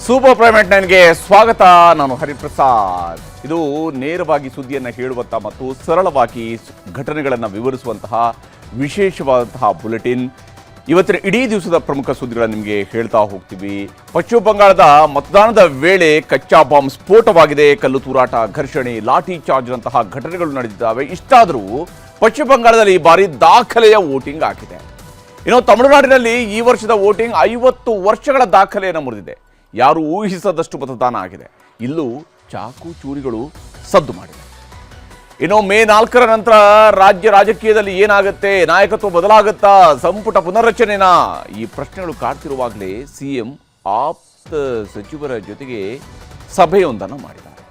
Super prime ನೈನ್ಗೆ ಸ್ವಾಗತ. ನಾನು ಹರಿಪ್ರಸಾದ್. ಇದು ನೇರವಾಗಿ ಸುದ್ದಿಯನ್ನು ಹೇಳುವಂತಹ ಮತ್ತು ಸರಳವಾಗಿ ಘಟನೆಗಳನ್ನು ವಿವರಿಸುವಂತಹ ವಿಶೇಷವಾದಂತಹ ಬುಲೆಟಿನ್. ಇವತ್ತಿನ ಇಡೀ ದಿವಸದ ಪ್ರಮುಖ ಸುದ್ದಿಗಳನ್ನು ನಿಮಗೆ ಹೇಳ್ತಾ ಹೋಗ್ತೀವಿ. ಪಶ್ಚಿಮ ಬಂಗಾಳದ ಮತದಾನದ ವೇಳೆ ಕಚ್ಚಾ ಬಾಂಬ್ ಸ್ಫೋಟವಾಗಿದೆ. ಕಲ್ಲು ತೂರಾಟ, ಘರ್ಷಣೆ, ಲಾಠಿ ಚಾರ್ಜ್ನಂತಹ ಘಟನೆಗಳು ನಡೆದಿದ್ದಾವೆ. ಇಷ್ಟಾದರೂ ಪಶ್ಚಿಮ ಬಂಗಾಳದಲ್ಲಿ ಈ ಬಾರಿ ದಾಖಲೆಯ ವೋಟಿಂಗ್ ಆಗಿದೆ. ಇನ್ನು ತಮಿಳುನಾಡಿನಲ್ಲಿ ಈ ವರ್ಷದ ವೋಟಿಂಗ್ 50 ವರ್ಷಗಳ ದಾಖಲೆಯನ್ನು ಮುರಿದಿದೆ. ಯಾರು ಊಹಿಸದಷ್ಟು ಮತದಾನ ಆಗಿದೆ. ಇಲ್ಲೂ ಚಾಕು ಚೂರಿಗಳು ಸದ್ದು ಮಾಡಿದೆ. ಇನ್ನು ಮೇ 4ರ ನಂತರ ರಾಜ್ಯ ರಾಜಕೀಯದಲ್ಲಿ ಏನಾಗುತ್ತೆ? ನಾಯಕತ್ವ ಬದಲಾಗುತ್ತಾ? ಸಂಪುಟ ಪುನರ್ರಚನೆನಾ? ಈ ಪ್ರಶ್ನೆಗಳು ಕಾಡ್ತಿರುವಾಗಲೇ ಸಿಎಂ ಆಪ್ತ ಸಚಿವರ ಜೊತೆಗೆ ಸಭೆಯೊಂದನ್ನು ಮಾಡಿದ್ದಾರೆ.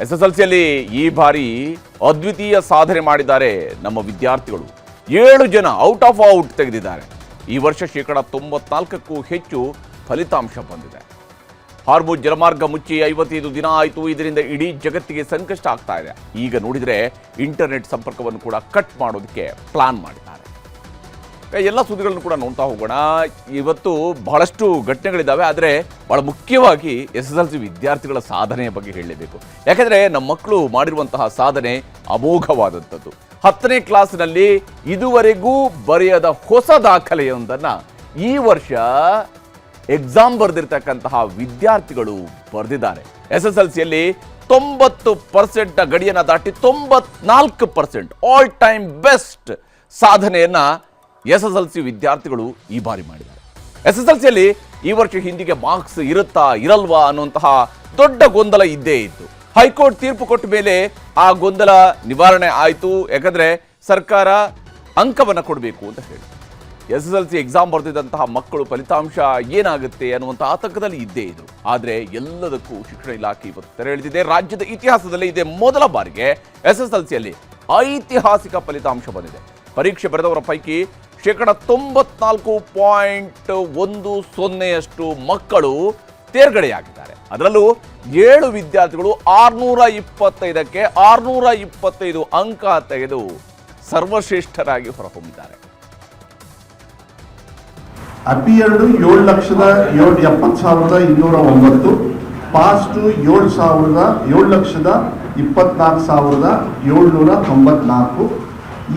SSLCಯಲ್ಲಿ ಈ ಬಾರಿ ಅದ್ವಿತೀಯ ಸಾಧನೆ ಮಾಡಿದ್ದಾರೆ ನಮ್ಮ ವಿದ್ಯಾರ್ಥಿಗಳು. 7 ಜನ ಔಟ್ ಆಫ್ ಔಟ್ ತೆಗೆದಿದ್ದಾರೆ. ಈ ವರ್ಷ 94%ಕ್ಕೂ ಹೆಚ್ಚು ಫಲಿತಾಂಶ ಬಂದಿದೆ. ಹಾರ್ಮುಜ್ ಜಲಮಾರ್ಗ ಮುಚ್ಚಿ 55 ದಿನ ಆಯಿತು. ಇದರಿಂದ ಇಡೀ ಜಗತ್ತಿಗೆ ಸಂಕಷ್ಟ ಆಗ್ತಾ ಇದೆ. ಈಗ ನೋಡಿದರೆ ಇಂಟರ್ನೆಟ್ ಸಂಪರ್ಕವನ್ನು ಕೂಡ ಕಟ್ ಮಾಡೋದಕ್ಕೆ ಪ್ಲಾನ್ ಮಾಡಿದ್ದಾರೆ. ಎಲ್ಲ ಸುದ್ದಿಗಳನ್ನು ಕೂಡ ನೋಡ್ತಾ ಹೋಗೋಣ. ಇವತ್ತು ಬಹಳಷ್ಟು ಘಟನೆಗಳಿದ್ದಾವೆ. ಆದರೆ ಬಹಳ ಮುಖ್ಯವಾಗಿ SSLC ವಿದ್ಯಾರ್ಥಿಗಳ ಸಾಧನೆಯ ಬಗ್ಗೆ ಹೇಳಲೇಬೇಕು. ಯಾಕೆಂದರೆ ನಮ್ಮ ಮಕ್ಕಳು ಮಾಡಿರುವಂತಹ ಸಾಧನೆ ಅಮೋಘವಾದಂಥದ್ದು. 10ನೇ ಕ್ಲಾಸ್ನಲ್ಲಿ ಇದುವರೆಗೂ ಬರೆಯದ ಹೊಸ ದಾಖಲೆಯೊಂದನ್ನು ಈ ವರ್ಷ ಎಕ್ಸಾಮ್ ಬರೆದಿರ್ತಕ್ಕಂತಹ ವಿದ್ಯಾರ್ಥಿಗಳು ಬರೆದಿದ್ದಾರೆ. SSLCಯಲ್ಲಿ 90% ಗಡಿಯನ್ನು ದಾಟಿ 94% ಆಲ್ ಟೈಮ್ ಬೆಸ್ಟ್ ಸಾಧನೆಯನ್ನ SSLC ವಿದ್ಯಾರ್ಥಿಗಳು ಈ ಬಾರಿ ಮಾಡಿದ್ದಾರೆ. SSLCಯಲ್ಲಿ ಈ ವರ್ಷ ಹಿಂದಿಗೆ ಮಾರ್ಕ್ಸ್ ಇರುತ್ತಾ ಇರಲ್ವಾ ಅನ್ನುವಂತಹ ದೊಡ್ಡ ಗೊಂದಲ ಇದ್ದೇ ಇತ್ತು. ಹೈಕೋರ್ಟ್ ತೀರ್ಪು ಕೊಟ್ಟ ಮೇಲೆ ಆ ಗೊಂದಲ ನಿವಾರಣೆ ಆಯಿತು. ಯಾಕಂದ್ರೆ ಸರ್ಕಾರ ಅಂಕವನ್ನು ಕೊಡಬೇಕು ಅಂತ ಹೇಳಿ SSLC ಎಕ್ಸಾಮ್ ಬರೆದಿದ್ದಂತಹ ಮಕ್ಕಳು ಫಲಿತಾಂಶ ಏನಾಗುತ್ತೆ ಅನ್ನುವಂಥ ಆತಂಕದಲ್ಲಿ ಇದ್ದೇ ಇದ್ರು. ಆದರೆ ಎಲ್ಲದಕ್ಕೂ ಶಿಕ್ಷಣ ಇಲಾಖೆ ಇವತ್ತು ತೆರೆ ಎಳೆದಿದೆ. ರಾಜ್ಯದ ಇತಿಹಾಸದಲ್ಲಿ ಇದೇ ಮೊದಲ ಬಾರಿಗೆ SSLCಯಲ್ಲಿ ಐತಿಹಾಸಿಕ ಫಲಿತಾಂಶ ಬಂದಿದೆ. ಪರೀಕ್ಷೆ ಬರೆದವರ ಪೈಕಿ 94.10% ಮಕ್ಕಳು ತೇರ್ಗಡೆಯಾಗಿದ್ದಾರೆ. ಅದರಲ್ಲೂ 7 ವಿದ್ಯಾರ್ಥಿಗಳು 625ಕ್ಕೆ 625 ಅಂಕ ತೆಗೆದು ಸರ್ವಶ್ರೇಷ್ಠರಾಗಿ ಹೊರಹೊಮ್ಮಿದ್ದಾರೆ. ಅಪಿಯರ್ಡು 7,70,209, ಪಾಸ್ಟು 7,24,794.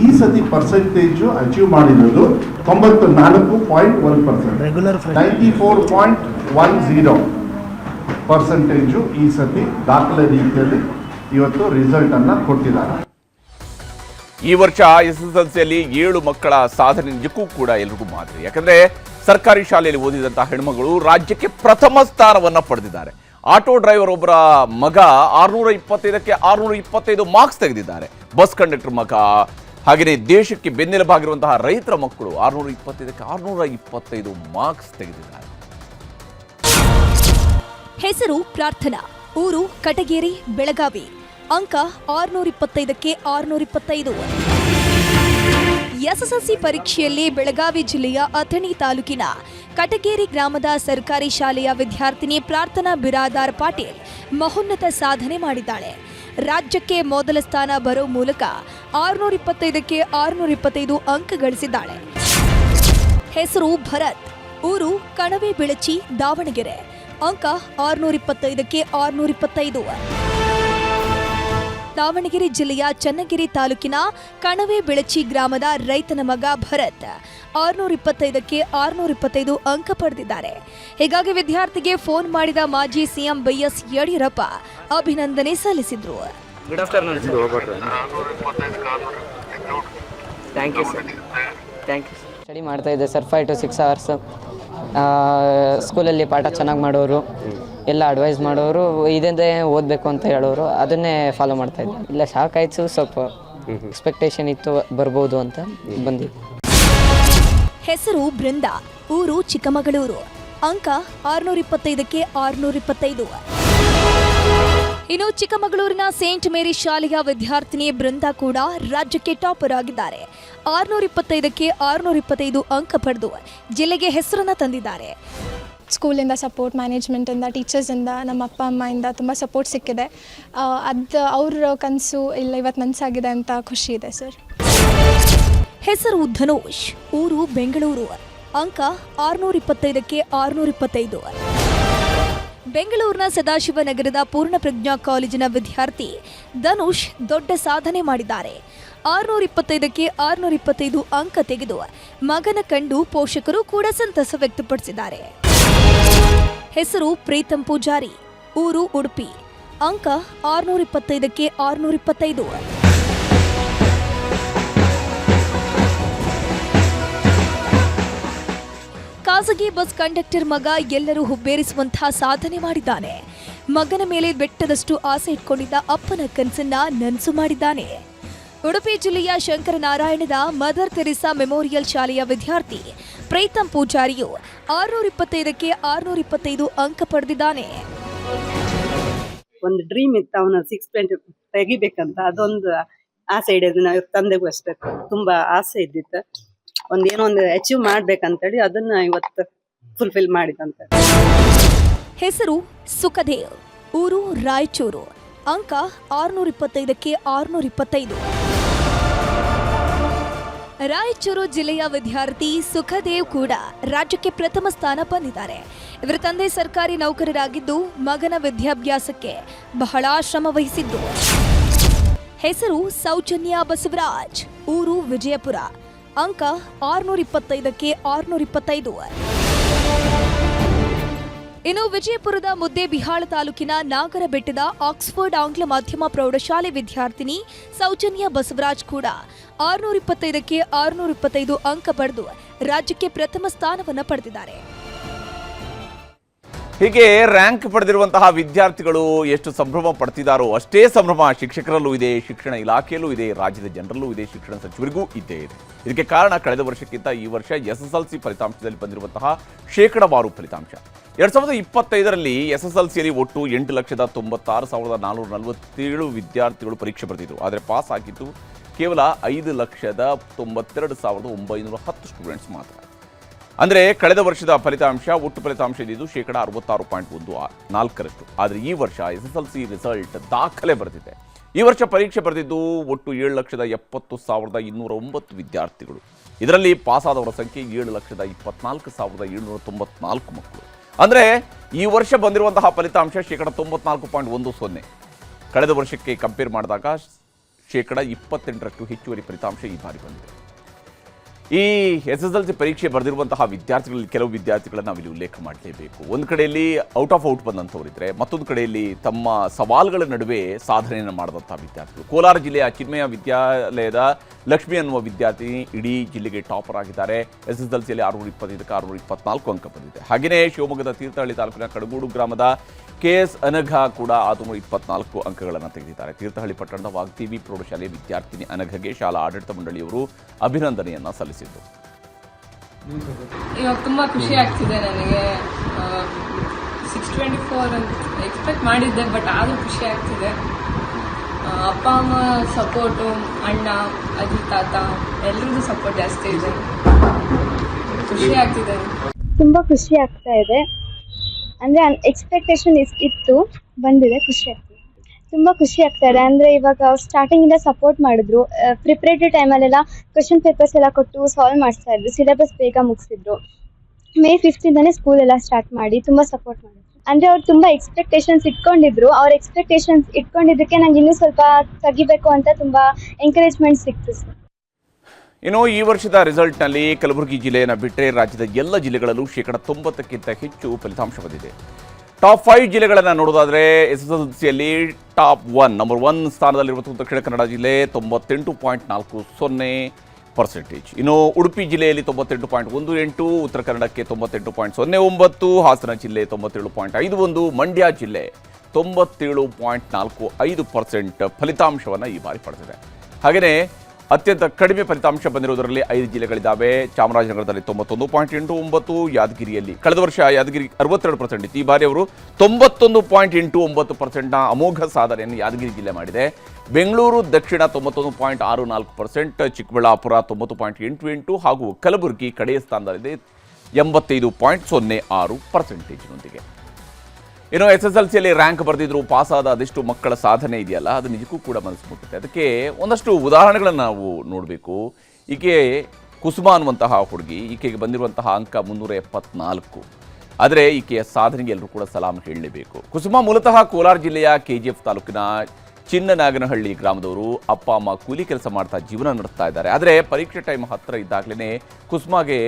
ಈ ಸತಿ ಪರ್ಸೆಂಟೇಜು ಅಚೀವ್ ಮಾಡಿರೋದು 94.1%, 94.10% ಈ ಸತಿ ದಾಖಲೆ ರೀತಿಯಲ್ಲಿ ಇವತ್ತು ರಿಸಲ್ಟ್ ಅನ್ನ ಕೊಟ್ಟಿದ್ದಾರೆ. ಈ ವರ್ಷ SSLCಯಲ್ಲಿ 7 ಮಕ್ಕಳ ಸಾಧನೆ ನಿಜಕ್ಕೂ ಕೂಡ ಎಲ್ರಿಗೂ ಮಾದರಿ. ಯಾಕಂದ್ರೆ ಸರ್ಕಾರಿ ಶಾಲೆಯಲ್ಲಿ ಓದಿದಂತಹ ಹೆಣ್ಮಗಳು ರಾಜ್ಯಕ್ಕೆ ಪ್ರಥಮ ಸ್ಥಾನವನ್ನ ಪಡೆದಿದ್ದಾರೆ. ಆಟೋ ಡ್ರೈವರ್ ಒಬ್ಬರ ಮಗ 625ಕ್ಕೆ 625 ಮಾರ್ಕ್ಸ್ ತೆಗೆದಿದ್ದಾರೆ. ಬಸ್ ಕಂಡಕ್ಟರ್ ಮಗ, ಹಾಗೆಯೇ ದೇಶಕ್ಕೆ ಬೆನ್ನೆಲುಬಾಗಿರುವಂತಹ ರೈತರ ಮಕ್ಕಳು 625ಕ್ಕೆ 625 ಮಾರ್ಕ್ಸ್ ತೆಗೆದಿದ್ದಾರೆ. ಹೆಸರು ಪ್ರಾರ್ಥನಾ, ಊರು ಕಟಗೇರಿ, ಬೆಳಗಾವಿ. ಅಂಕ 625ಕ್ಕೆ 625. SSLC ಪರೀಕ್ಷೆಯಲ್ಲಿ ಬೆಳಗಾವಿ ಜಿಲ್ಲೆಯ ಅಥಣಿ ತಾಲೂಕಿನ ಕಟಗೇರಿ ಗ್ರಾಮದ ಸರ್ಕಾರಿ ಶಾಲೆಯ ವಿದ್ಯಾರ್ಥಿನಿ ಪ್ರಾರ್ಥನಾ ಬಿರಾದಾರ್ ಪಾಟೀಲ್ ಮಹೋನ್ನತ ಸಾಧನೆ ಮಾಡಿದ್ದಾಳೆ. ರಾಜ್ಯಕ್ಕೆ ಮೊದಲ ಸ್ಥಾನ ಬರೋ ಮೂಲಕ 625ಕ್ಕೆ 625 ಅಂಕ ಗಳಿಸಿದ್ದಾಳೆ. ಹೆಸರು ಭರತ್, ಊರು ಕಣವೆ ಬಿಳಚಿ, ದಾವಣಗೆರೆ. ಅಂಕ 625ಕ್ಕೆ 625. ದಾವಣಗೆರೆ ಜಿಲ್ಲೆಯ ಚನ್ನಗಿರಿ ತಾಲೂಕಿನ ಕಣವೆ ಬೆಳಚಿ ಗ್ರಾಮದ ರೈತನ ಮಗ ಭರತ್ 625ಕ್ಕೆ 625 ಅಂಕ ಪಡೆದಿದ್ದಾರೆ. ಹೀಗಾಗಿ ವಿದ್ಯಾರ್ಥಿಗೆ ಫೋನ್ ಮಾಡಿದ ಮಾಜಿ ಸಿಎಂ BS ಯಡಿಯೂರಪ್ಪ ಅಭಿನಂದನೆ ಸಲ್ಲಿಸಿದ್ರು. Good afternoon sir. Thank you sir. Study ಮಾಡ್ತಾ ಇದ್ದೆ ಸರ್ 5 to 6 hours. ಸ್ಕೂಲಲ್ಲಿ ಪಾಠ ಚೆನ್ನಾಗಿ ಮಾಡೋರು, ಎಲ್ಲ ಅಡ್ವೈಸ್ ಮಾಡೋರು, ಇದೇ ಓದಬೇಕು ಅಂತ ಹೇಳೋರು, ಅದನ್ನೇ ಫಾಲೋ ಮಾಡ್ತಾ ಇದ್ದೆ. ಇಲ್ಲ ಶಾಕ್ ಆಯಿತು, ಸ್ವಲ್ಪ ಎಕ್ಸ್ಪೆಕ್ಟೇಷನ್ ಇತ್ತು ಬರ್ಬೋದು ಅಂತ ಬಂದಿದ್ದೆ. ಹೆಸರು ಬೃಂದಾ, ಊರು ಚಿಕ್ಕಮಗಳೂರು. ಅಂಕ 625ಕ್ಕೆ 625. ಇನ್ನು ಚಿಕ್ಕಮಗಳೂರಿನ ಸೇಂಟ್ ಮೇರಿ ಶಾಲೆಯ ವಿದ್ಯಾರ್ಥಿನಿ ಬೃಂದಾ ಕೂಡ ರಾಜ್ಯಕ್ಕೆ ಟಾಪರ್ ಆಗಿದ್ದಾರೆ. 625ಕ್ಕೆ 625 ಅಂಕ ಪಡೆದು ಜಿಲ್ಲೆಗೆ ಹೆಸರನ್ನ ತಂದಿದ್ದಾರೆ. ಸ್ಕೂಲಿಂದ ಸಪೋರ್ಟ್, ಮ್ಯಾನೇಜ್ಮೆಂಟಿಂದ, ಟೀಚರ್ಸಿಂದ, ನಮ್ಮ ಅಪ್ಪ ಅಮ್ಮಯಿಂದ ತುಂಬ ಸಪೋರ್ಟ್ ಸಿಕ್ಕಿದೆ. ಅದು ಅವ್ರ ಕನಸು ಇಲ್ಲ ಇವತ್ತು ನನಸಾಗಿದೆ ಅಂತ ಖುಷಿ ಇದೆ ಸರ್. ಹೆಸರು ಧನುಷ್, ಊರು ಬೆಂಗಳೂರು. ಅಂಕ 625ಕ್ಕೆ 625. ಬೆಂಗಳೂರಿನ ಸದಾಶಿವನಗರದ ಪೂರ್ಣಪ್ರಜ್ಞಾ ಕಾಲೇಜಿನ ವಿದ್ಯಾರ್ಥಿ ಧನುಷ್ ದೊಡ್ಡ ಸಾಧನೆ ಮಾಡಿದ್ದಾರೆ. 625ಕ್ಕೆ 625 ಅಂಕ ತೆಗೆದು ಮಗನ ಕಂಡು ಪೋಷಕರು ಕೂಡ ಸಂತಸ ವ್ಯಕ್ತಪಡಿಸಿದ್ದಾರೆ. ಹೆಸರು ಪ್ರೀತಂ ಪೂಜಾರಿ, ಊರು ಉಡುಪಿ, ಅಂಕ 625ಕ್ಕೆ 625. ಖಾಸಗಿ ಬಸ್ ಕಂಡಕ್ಟರ್ ಮಗ ಎಲ್ಲರೂ ಹುಬ್ಬೇರಿಸುವಂತಹ ಸಾಧನೆ ಮಾಡಿದ್ದಾನೆ. ಮಗನ ಮೇಲೆ ಬೆಟ್ಟದಷ್ಟು ಆಸೆ ಇಟ್ಕೊಂಡಿದ್ದ ಅಪ್ಪನ ಕನಸನ್ನ ನನಸು ಮಾಡಿದ್ದಾನೆ. ಉಡುಪಿ ಜಿಲ್ಲೆಯ ಶಂಕರನಾರಾಯಣದ ಮದರ್ ತೆರಿಸಾ ಮೆಮೋರಿಯಲ್ ಶಾಲೆಯ ವಿದ್ಯಾರ್ಥಿ ಪ್ರೀತಂ ಪೂಜಾರಿಯು 625ಕ್ಕೆ 625 ಅಂಕ ಪಡೆದಿದ್ದಾನೆ. ಒಂದು ಡ್ರೀಮ್ ಇತ್ತು, ಅವನ 620 ತೆಗಿಬೇಕಂತ. ಅದೊಂದು ಆಸೆ ಇಡೋದು. ನಾವು ತಂದೆಗೂ ಅಷ್ಟೇ ತುಂಬಾ ಆಸೆ ಇದ್ದಿತ್ತು, ಏನೋ ಒಂದು ಅಚೀವ್ ಮಾಡ್ಬೇಕಂತೇಳಿ ಅದನ್ನ ಇವತ್ತು ಫುಲ್ಫಿಲ್ ಮಾಡಿದಂತ. ಹೆಸರು ಸುಖದೇವ್, ಊರು ರಾಯಚೂರು, ಅಂಕ 625ಕ್ಕೆ 625. ರಾಯಚೂರು ಜಿಲ್ಲೆಯ ವಿದ್ಯಾರ್ಥಿ ಸುಖದೇವ್ ಕೂಡ ರಾಜ್ಯಕ್ಕೆ ಪ್ರಥಮ ಸ್ಥಾನ ಬಂದಿದ್ದಾರೆ. ಇವರ ತಂದೆ ಸರ್ಕಾರಿ ನೌಕರರಾಗಿದ್ದು ಮಗನ ವಿದ್ಯಾಭ್ಯಾಸಕ್ಕೆ ಬಹಳ ಶ್ರಮ ವಹಿಸಿದ್ದು. ಹೆಸರು ಸೌಜನ್ಯ ಬಸವರಾಜ್, ಊರು ವಿಜಯಪುರ, ಅಂಕ 625ಕ್ಕೆ 625. ಇನ್ನು ವಿಜಯಪುರದ ಮುದ್ದೇಬಿಹಾಳ ತಾಲೂಕಿನ ನಾಗರಬೆಟ್ಟದ ಆಕ್ಸ್ಫರ್ಡ್ ಆಂಗ್ಲ ಮಾಧ್ಯಮ ಪ್ರೌಢಶಾಲೆ ವಿದ್ಯಾರ್ಥಿನಿ ಸೌಜನ್ಯ ಬಸವರಾಜ್ ಕೂಡ 625ಕ್ಕೆ 625 ಅಂಕ ಪಡೆದು ರಾಜ್ಯಕ್ಕೆ ಪ್ರಥಮ ಸ್ಥಾನವನ್ನು ಪಡೆದಿದ್ದಾರೆ. ಹೀಗೆ ರ್ಯಾಂಕ್ ಪಡೆದಿರುವಂತಹ ವಿದ್ಯಾರ್ಥಿಗಳು ಎಷ್ಟು ಸಂಭ್ರಮ ಪಡ್ತಿದ್ದಾರೋ ಅಷ್ಟೇ ಸಂಭ್ರಮ ಶಿಕ್ಷಕರಲ್ಲೂ ಇದೆ, ಶಿಕ್ಷಣ ಇಲಾಖೆಯಲ್ಲೂ ಇದೆ, ರಾಜ್ಯದ ಜನರಲ್ಲೂ ಇದೆ, ಶಿಕ್ಷಣ ಸಚಿವರಿಗೂ ಇದ್ದೇ ಇದೆ. ಇದಕ್ಕೆ ಕಾರಣ ಕಳೆದ ವರ್ಷಕ್ಕಿಂತ ಈ ವರ್ಷ SSLC ಫಲಿತಾಂಶದಲ್ಲಿ ಬಂದಿರುವಂತಹ ಶೇಕಡಾವಾರು ಫಲಿತಾಂಶ. 2025ರಲ್ಲಿ SSLCಯಲ್ಲಿ ಒಟ್ಟು 8,96,447 ವಿದ್ಯಾರ್ಥಿಗಳು ಪರೀಕ್ಷೆ ಬರೆದಿದ್ರು. ಆದರೆ ಪಾಸ್ ಆಗಿದ್ದು ಕೇವಲ 5,92,910 ಸ್ಟೂಡೆಂಟ್ಸ್ ಮಾತ್ರ. ಅಂದರೆ ಕಳೆದ ವರ್ಷದ ಫಲಿತಾಂಶ, ಒಟ್ಟು ಫಲಿತಾಂಶ ಇದ್ದು ಶೇಕಡ 66.14%. ಆದರೆ ಈ ವರ್ಷ SSLC ರಿಸಲ್ಟ್ ದಾಖಲೆ ಬರೆದಿದೆ. ಈ ವರ್ಷ ಪರೀಕ್ಷೆ ಬರೆದಿದ್ದು ಒಟ್ಟು 7,70,209 ವಿದ್ಯಾರ್ಥಿಗಳು. ಇದರಲ್ಲಿ ಪಾಸಾದವರ ಸಂಖ್ಯೆ 7,24,794 ಮಕ್ಕಳು. ಅಂದರೆ ಈ ವರ್ಷ ಬಂದಿರುವಂತಹ ಫಲಿತಾಂಶ ಶೇಕಡ 94.10. ಕಳೆದ ವರ್ಷಕ್ಕೆ ಕಂಪೇರ್ ಮಾಡಿದಾಗ ಶೇಕಡ 28ರಷ್ಟು ಹೆಚ್ಚುವರಿ ಫಲಿತಾಂಶ ಈ ಬಾರಿ ಬಂದಿದೆ. ಈ SSLC ಪರೀಕ್ಷೆ ಬರೆದಿರುವಂತಹ ವಿದ್ಯಾರ್ಥಿಗಳಲ್ಲಿ ಕೆಲವು ವಿದ್ಯಾರ್ಥಿಗಳನ್ನು ನಾವಿಲ್ಲಿ ಉಲ್ಲೇಖ ಮಾಡಲೇಬೇಕು. ಒಂದು ಕಡೆಯಲ್ಲಿ ಔಟ್ ಆಫ್ ಔಟ್ ಬಂದಂಥವರಿದ್ದರೆ, ಮತ್ತೊಂದು ಕಡೆಯಲ್ಲಿ ತಮ್ಮ ಸವಾಲುಗಳ ನಡುವೆ ಸಾಧನೆಯನ್ನು ಮಾಡಿದಂಥ ವಿದ್ಯಾರ್ಥಿಗಳು. ಕೋಲಾರ ಜಿಲ್ಲೆಯ ಚಿನ್ಮಯ ವಿದ್ಯಾಲಯದ ಲಕ್ಷ್ಮಿ ಅನ್ನುವ ವಿದ್ಯಾರ್ಥಿನಿ ಇಡೀ ಜಿಲ್ಲೆಗೆ ಟಾಪರ್ ಆಗಿದ್ದಾರೆ. SSLCಯಲ್ಲಿ 625ಕ್ಕೆ 624 ಅಂಕ ಬಂದಿದೆ. ಹಾಗೆಯೇ ಶಿವಮೊಗ್ಗದ ತೀರ್ಥಹಳ್ಳಿ ತಾಲೂಕಿನ ಕಡಗೂಡು ಗ್ರಾಮದ KS ಅನಘ ಕೂಡ 624 ಅಂಕಗಳನ್ನು ತೆಗೆದಿದ್ದಾರೆ. ತೀರ್ಥಹಳ್ಳಿ ಪಟ್ಟಣದ ವಾಗ್ದೇವಿ ಪ್ರೌಢಶಾಲೆಯ ವಿದ್ಯಾರ್ಥಿನಿ ಅನಘಗೆ ಶಾಲಾ ಆಡಳಿತ ಮಂಡಳಿಯವರು ಅಭಿನಂದನೆಯನ್ನು ಸಲ್ಲಿಸಿದರು. ಇವಾಗ ತುಂಬ ಖುಷಿ ಆಗ್ತಿದೆ ನನಗೆ. 624 ಅಂತ ಎಕ್ಸ್ಪೆಕ್ಟ್ ಮಾಡಿದ್ದೆ, ಬಟ್ ಆದರೂ ಖುಷಿ ಆಗ್ತಿದೆ. ಅಪ್ಪ ಅಮ್ಮ ಸಪೋರ್ಟು, ಅಣ್ಣ ಅಜ್ಜಿ ತಾತ ಎಲ್ಲರದ್ದು ಸಪೋರ್ಟ್ ಜಾಸ್ತಿ ಇದೆ. ಖುಷಿ ಆಗ್ತಿದೆ, ತುಂಬ ಖುಷಿ ಆಗ್ತಾ ಇದೆ. ಅಂದರೆ ಎಕ್ಸ್ಪೆಕ್ಟೇಷನ್ ಇತ್ತು, ಬಂದಿದೆ, ಖುಷಿ ಆಗ್ತಿದೆ. ತುಂಬ ಖುಷಿ ಆಗ್ತಾ ಇದೆ. ಅಂದರೆ ಇವಾಗ ಸ್ಟಾರ್ಟಿಂಗಿಂದ ಸಪೋರ್ಟ್ ಮಾಡಿದ್ರು. ಪ್ರಿಪ್ರೇಟರಿ ಟೈಮಲ್ಲೆಲ್ಲ ಕ್ವೆಶನ್ ಪೇಪರ್ಸ್ ಎಲ್ಲ ಕೊಟ್ಟು ಸಾಲ್ವ್ ಮಾಡಿಸ್ತಾ ಇದ್ರು. ಸಿಲೆಬಸ್ ಬೇಗ ಮುಗಿಸಿದ್ರು. May 5th ಸ್ಕೂಲೆಲ್ಲ ಸ್ಟಾರ್ಟ್ ಮಾಡಿ ತುಂಬ ಸಪೋರ್ಟ್ ಮಾಡಿದ್ರು. ಅಂದರೆ ಅವ್ರು ತುಂಬ ಎಕ್ಸ್ಪೆಕ್ಟೇಷನ್ಸ್ ಇಟ್ಕೊಂಡಿದ್ರು. ಅವ್ರ ಎಕ್ಸ್ಪೆಕ್ಟೇಷನ್ಸ್ ಇಟ್ಕೊಂಡಿದ್ದಕ್ಕೆ ನಂಗೆ ಇನ್ನೂ ಸ್ವಲ್ಪ ತೆಗಿಬೇಕು ಅಂತ ತುಂಬ ಎಂಕರೇಜ್ಮೆಂಟ್ ಸಿಕ್ತು ಸರ್. ಇನ್ನು ಈ ವರ್ಷದ ರಿಸಲ್ಟ್ನಲ್ಲಿ ಕಲಬುರಗಿ ಜಿಲ್ಲೆಯನ್ನು ಬಿಟ್ಟರೆ ರಾಜ್ಯದ ಎಲ್ಲ ಜಿಲ್ಲೆಗಳಲ್ಲೂ ಶೇಕಡ 90ಕ್ಕಿಂತ ಹೆಚ್ಚು ಫಲಿತಾಂಶ ಬಂದಿದೆ. ಟಾಪ್ 5 ಜಿಲ್ಲೆಗಳನ್ನು ನೋಡೋದಾದರೆ SSLCಯಲ್ಲಿ ಟಾಪ್ 1 ನಂಬರ್ 1 ಸ್ಥಾನದಲ್ಲಿರುವ ದಕ್ಷಿಣ ಕನ್ನಡ ಜಿಲ್ಲೆ 98.40%. ಇನ್ನು ಉಡುಪಿ ಜಿಲ್ಲೆಯಲ್ಲಿ 98.18, ಉತ್ತರ ಕನ್ನಡಕ್ಕೆ 98.09, ಹಾಸನ ಜಿಲ್ಲೆ 97.51, ಮಂಡ್ಯ ಜಿಲ್ಲೆ 97.45% ಫಲಿತಾಂಶವನ್ನು ಈ ಬಾರಿ ಪಡೆದಿದೆ. ಹಾಗೆಯೇ ಅತ್ಯಂತ ಕಡಿಮೆ ಫಲಿತಾಂಶ ಬಂದಿರುವುದರಲ್ಲಿ 5 ಜಿಲ್ಲೆಗಳಿದ್ದಾವೆ. ಚಾಮರಾಜನಗರದಲ್ಲಿ 91.89, ಯಾದಗಿರಿಯಲ್ಲಿ ಕಳೆದ ವರ್ಷ ಯಾದಗಿರಿ 62% ಇತ್ತು. ಈ ಬಾರಿ ಅವರು 91.89% ಅಮೋಘ ಸಾಧನೆಯನ್ನು ಯಾದಗಿರಿ ಜಿಲ್ಲೆ ಮಾಡಿದೆ. ಬೆಂಗಳೂರು ದಕ್ಷಿಣ 91.64%, ಚಿಕ್ಕಬಳ್ಳಾಪುರ 90.88 ಹಾಗೂ ಕಲಬುರಗಿ ಕಡೆಯ ಸ್ಥಾನದಲ್ಲಿದೆ 85.06%. ಇನ್ನು SSLCಯಲ್ಲಿ ರ್ಯಾಂಕ್ ಬರೆದಿದ್ರು, ಪಾಸಾದ ಅದೆಷ್ಟು ಮಕ್ಕಳ ಸಾಧನೆ ಇದೆಯಲ್ಲ, ಅದು ನಿಜಕ್ಕೂ ಕೂಡ ಮನಸ್ಸು ಮುಟ್ಟುತ್ತೆ. ಅದಕ್ಕೆ ಒಂದಷ್ಟು ಉದಾಹರಣೆಗಳನ್ನು ನಾವು ನೋಡಬೇಕು. ಈಕೆ ಕುಸುಮ ಅನ್ನುವಂತಹ ಹುಡುಗಿ, ಈಕೆಗೆ ಬಂದಿರುವಂತಹ ಅಂಕ 374. ಆದರೆ ಈಕೆಯ ಸಾಧನೆಗೆ ಎಲ್ಲರೂ ಕೂಡ ಸಲಾಂ ಹೇಳಲೇಬೇಕು. ಕುಸುಮ ಮೂಲತಃ ಕೋಲಾರ ಜಿಲ್ಲೆಯ KGF ತಾಲೂಕಿನ ಚಿನ್ನನಾಗನಹಳ್ಳಿ ಗ್ರಾಮದವರು. ಅಪ್ಪ ಅಮ್ಮ ಕೂಲಿ ಕೆಲಸ ಮಾಡ್ತಾ ಜೀವನ ನಡೆಸ್ತಾ ಇದ್ದಾರೆ. ಆದರೆ ಪರೀಕ್ಷೆ ಟೈಮ್ ಹತ್ತಿರ ಇದ್ದಾಗಲೇ ಕುಸುಮಾಗೆ